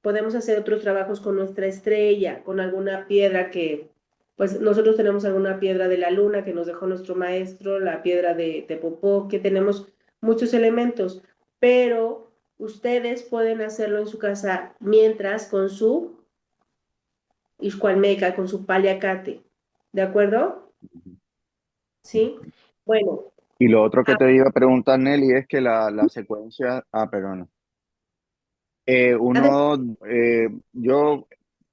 podemos hacer otros trabajos con nuestra estrella, con alguna piedra que, pues nosotros tenemos alguna piedra de la luna que nos dejó nuestro maestro, la piedra de Popó, que tenemos muchos elementos, pero ustedes pueden hacerlo en su casa mientras con su Ixcuanmeca, con su paliacate, ¿de acuerdo? ¿Sí? Bueno, Y lo otro que te iba a preguntar, Nelly, es que la secuencia, perdón. adelante. Yo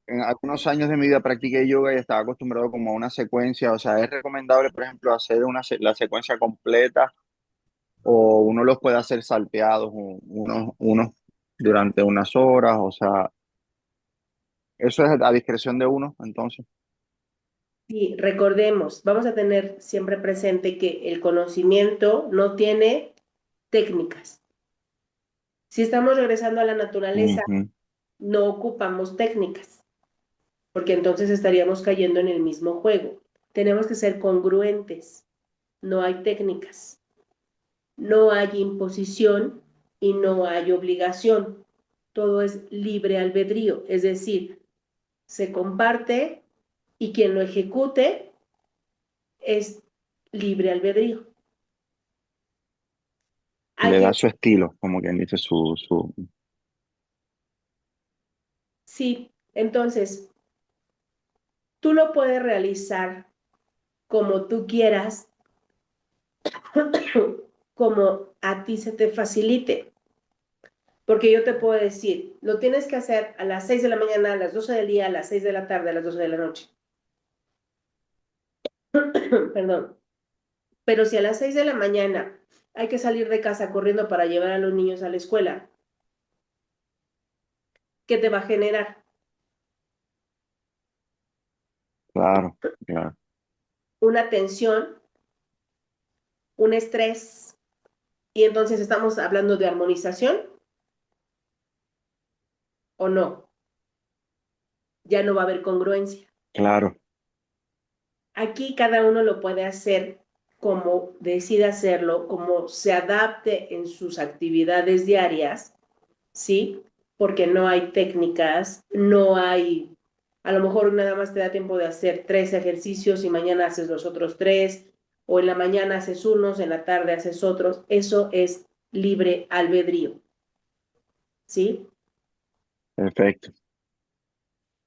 en algunos años de mi vida practiqué yoga y estaba acostumbrado como a una secuencia, o sea, es recomendable, por ejemplo, hacer la secuencia completa o uno los puede hacer salteados, unos durante unas horas, o sea, eso es a discreción de uno, entonces. Sí, recordemos, vamos a tener siempre presente que el conocimiento no tiene técnicas. Si estamos regresando a la naturaleza, Ujú. no ocupamos técnicas, porque entonces estaríamos cayendo en el mismo juego. Tenemos que ser congruentes, no hay técnicas, no hay imposición y no hay obligación. Todo es libre albedrío, es decir, se comparte y quien lo ejecute es libre albedrío. Hay Le da que, su estilo, como quien dice su. sí, entonces, tú lo puedes realizar como tú quieras, como a ti se te facilite. Porque yo te puedo decir, lo tienes que hacer a las 6 de la mañana, a las 12 del día, a las 6 de la tarde, a las 12 de la noche. Perdón. Pero si a las 6 de la mañana hay que salir de casa corriendo para llevar a los niños a la escuela, ¿qué te va a generar? Claro, claro. Una tensión, un estrés, y entonces estamos hablando de armonización o no. Ya no va a haber congruencia. Claro. Aquí cada uno lo puede hacer como decida hacerlo, como se adapte en sus actividades diarias, ¿sí? Porque no hay técnicas, no hay, a lo mejor nada más te da tiempo de hacer 3 ejercicios y mañana haces los otros 3, o en la mañana haces unos, en la tarde haces otros. Eso es libre albedrío, ¿sí? Perfecto.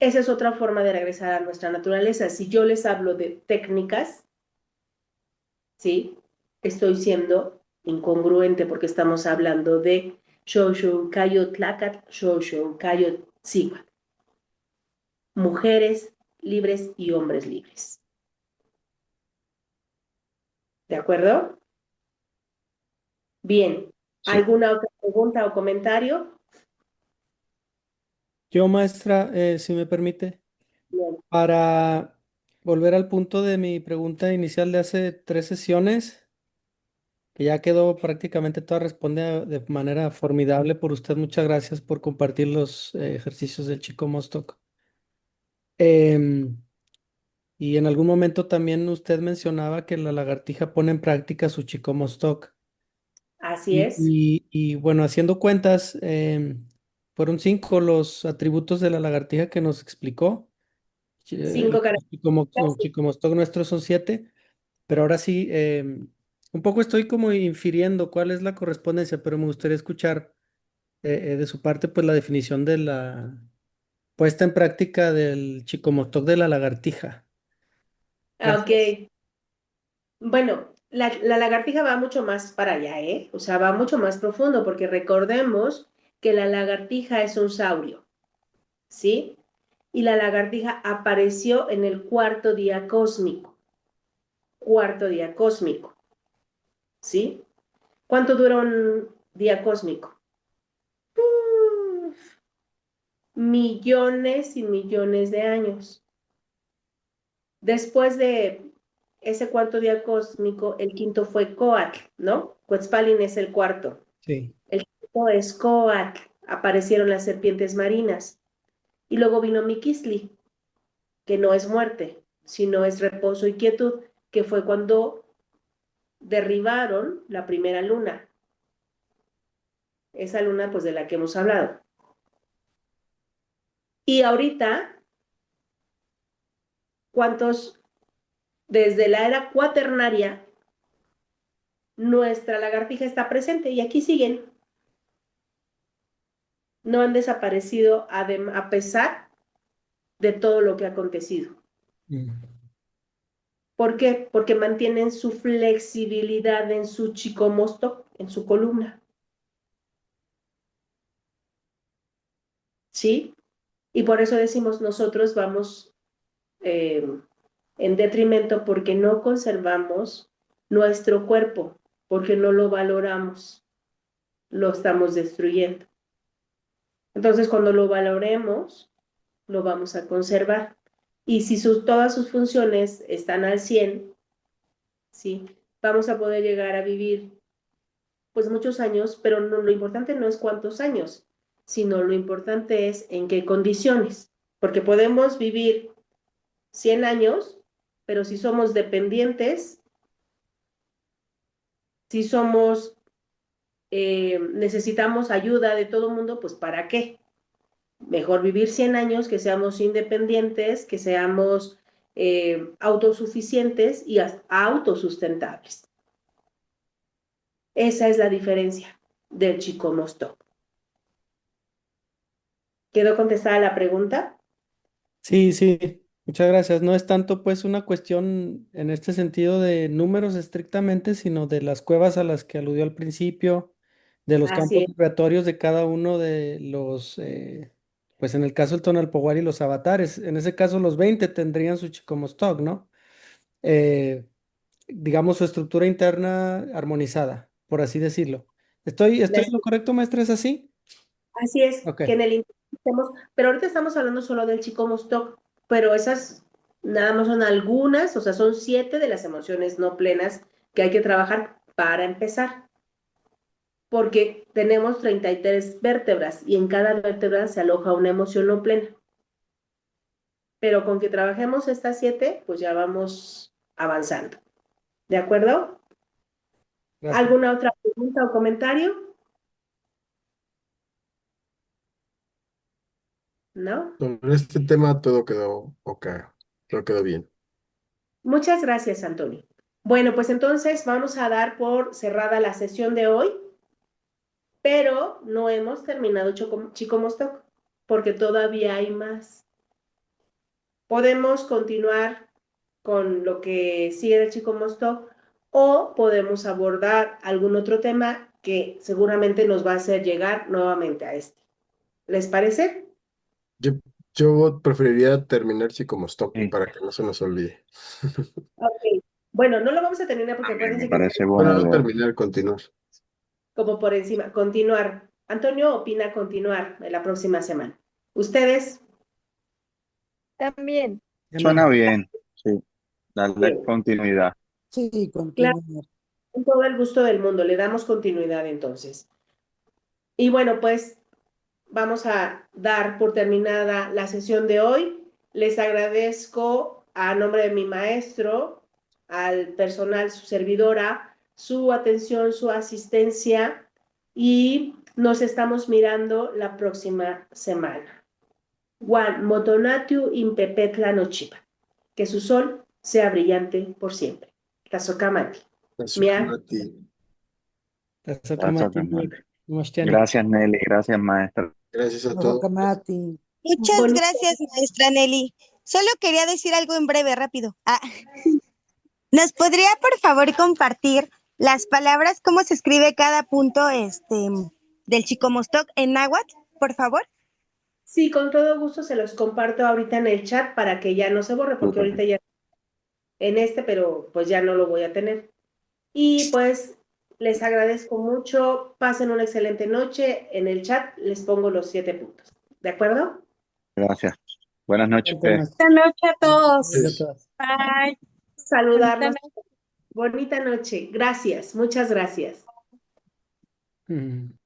Esa es otra forma de regresar a nuestra naturaleza. Si yo les hablo de técnicas, ¿sí? Estoy siendo incongruente porque estamos hablando de Xochitl Cayo Tlacat, Xochitl Cayo Tzigua. Mujeres libres y hombres libres. ¿De acuerdo? Bien. Sí. ¿Alguna otra pregunta o comentario? Yo, maestra, si me permite, Bien. para volver al punto de mi pregunta inicial de hace 3 sesiones, que ya quedó prácticamente toda respondida de manera formidable por usted. Muchas gracias por compartir los ejercicios del Chico Mostoc. Em, y en algún momento también usted mencionaba que la lagartija pone en práctica su Chico Mostoc. Así es. Y bueno, haciendo cuentas, fueron 5 los atributos de la lagartija que nos explicó. 5 Los características. Chicomostoc nuestros son 7, pero ahora sí, un poco estoy como infiriendo cuál es la correspondencia, pero me gustaría escuchar de su parte pues la definición de la puesta en práctica del Chicomostoc de la lagartija. Gracias. Ok. Bueno, la lagartija va mucho más para allá, ¿eh? O sea, va mucho más profundo porque recordemos que la lagartija es un saurio, ¿sí? Y la lagartija apareció en el cuarto día cósmico, ¿sí? ¿Cuánto dura un día cósmico? Uf, millones y millones de años. Después de ese cuarto día cósmico, el quinto fue Coatl, ¿no? Quetzalcoatl es el cuarto. Sí. El quinto es Coatl. Aparecieron las serpientes marinas. Y luego vino Miquisli, que no es muerte, sino es reposo y quietud, que fue cuando derribaron la primera luna. Esa luna, pues, de la que hemos hablado. Y ahorita, ¿cuántos? Desde la era cuaternaria, nuestra lagartija está presente y aquí siguen. No han desaparecido a pesar de todo lo que ha acontecido. Mm. ¿Por qué? Porque mantienen su flexibilidad en su chicomosto, en su columna. ¿Sí? Y por eso decimos nosotros vamos en detrimento porque no conservamos nuestro cuerpo, porque no lo valoramos, lo estamos destruyendo. Entonces, cuando lo valoremos, lo vamos a conservar. Y si todas sus funciones están al 100, ¿sí? Vamos a poder llegar a vivir pues muchos años, pero no, lo importante no es cuántos años, sino lo importante es en qué condiciones, porque podemos vivir 100 años, pero si somos dependientes, si somos, necesitamos ayuda de todo el mundo, pues ¿para qué? Mejor vivir 100 años, que seamos independientes, que seamos autosuficientes y autosustentables. Esa es la diferencia del Chico Mostoc. ¿Quedó contestada la pregunta? Sí, sí, muchas gracias. No es tanto pues una cuestión en este sentido de números estrictamente, sino de las cuevas a las que aludió al principio, de los Así campos es. vibratorios de cada uno de los, pues en el caso del Tonalpohuari y los avatares. En ese caso los 20 tendrían su Chicomostoc, ¿no? Eh, digamos su estructura interna armonizada, por así decirlo. ¿Estoy en lo correcto, maestra? ¿Es así? Así es, Ok. que en el intento, pero ahorita estamos hablando solo del Chico Mostoc, pero esas nada más son algunas, o sea, son 7 de las emociones no plenas que hay que trabajar para empezar, porque tenemos 33 vértebras y en cada vértebra se aloja una emoción no plena. Pero con que trabajemos estas 7, pues ya vamos avanzando. ¿De acuerdo? Gracias. ¿Alguna otra pregunta o comentario? ¿No? Sobre este tema todo quedó ok, todo quedó bien. Muchas gracias, Antonio. Bueno, pues entonces vamos a dar por cerrada la sesión de hoy, pero no hemos terminado Chico Mostoc, porque todavía hay más. Podemos continuar con lo que sigue del Chico Mostoc o podemos abordar algún otro tema que seguramente nos va a hacer llegar nuevamente a este. ¿Les parece? Yo, yo preferiría terminar Psicomostoc Sí, para que no se nos olvide. Ok. Bueno, no lo vamos a terminar porque también me acuérdense que parece Bueno, buena no idea. terminar, continuar. como por encima, continuar. Antonio opina continuar en la próxima semana. ¿Ustedes? También. Suena También. bien, sí, darle Bien. continuidad. Sí, Claro, continuar. con todo el gusto del mundo. Le damos continuidad entonces. Y bueno, pues vamos a dar por terminada la sesión de hoy. Les agradezco a nombre de mi maestro, al personal, su servidora, su atención, su asistencia y nos estamos mirando la próxima semana. Juan Motonatiu impepetla nochipa. Que su sol sea brillante por siempre. Tazocamati. Mia. Azukamati. Gracias, Tazokamati, hermano. Moshtiani. Gracias, Nelly. Gracias, maestra. Gracias a todos. Azokamati. Muchas Bonito. gracias, maestra Nelly. Solo quería decir algo en breve, rápido. ¿Nos podría, por favor, compartir las palabras, cómo se escribe cada punto del Chicomostoc en náhuatl, por favor? Sí, con todo gusto se los comparto ahorita en el chat para que ya no se borre, porque Súper. ahorita ya en pero pues ya no lo voy a tener. Y pues les agradezco mucho. Pasen una excelente noche. En el chat les pongo los 7 puntos. ¿De acuerdo? Gracias. Buenas noches. Buenas noches a todos. Bye. Saludarlos. Bonita noche. Gracias. Muchas gracias. Mm.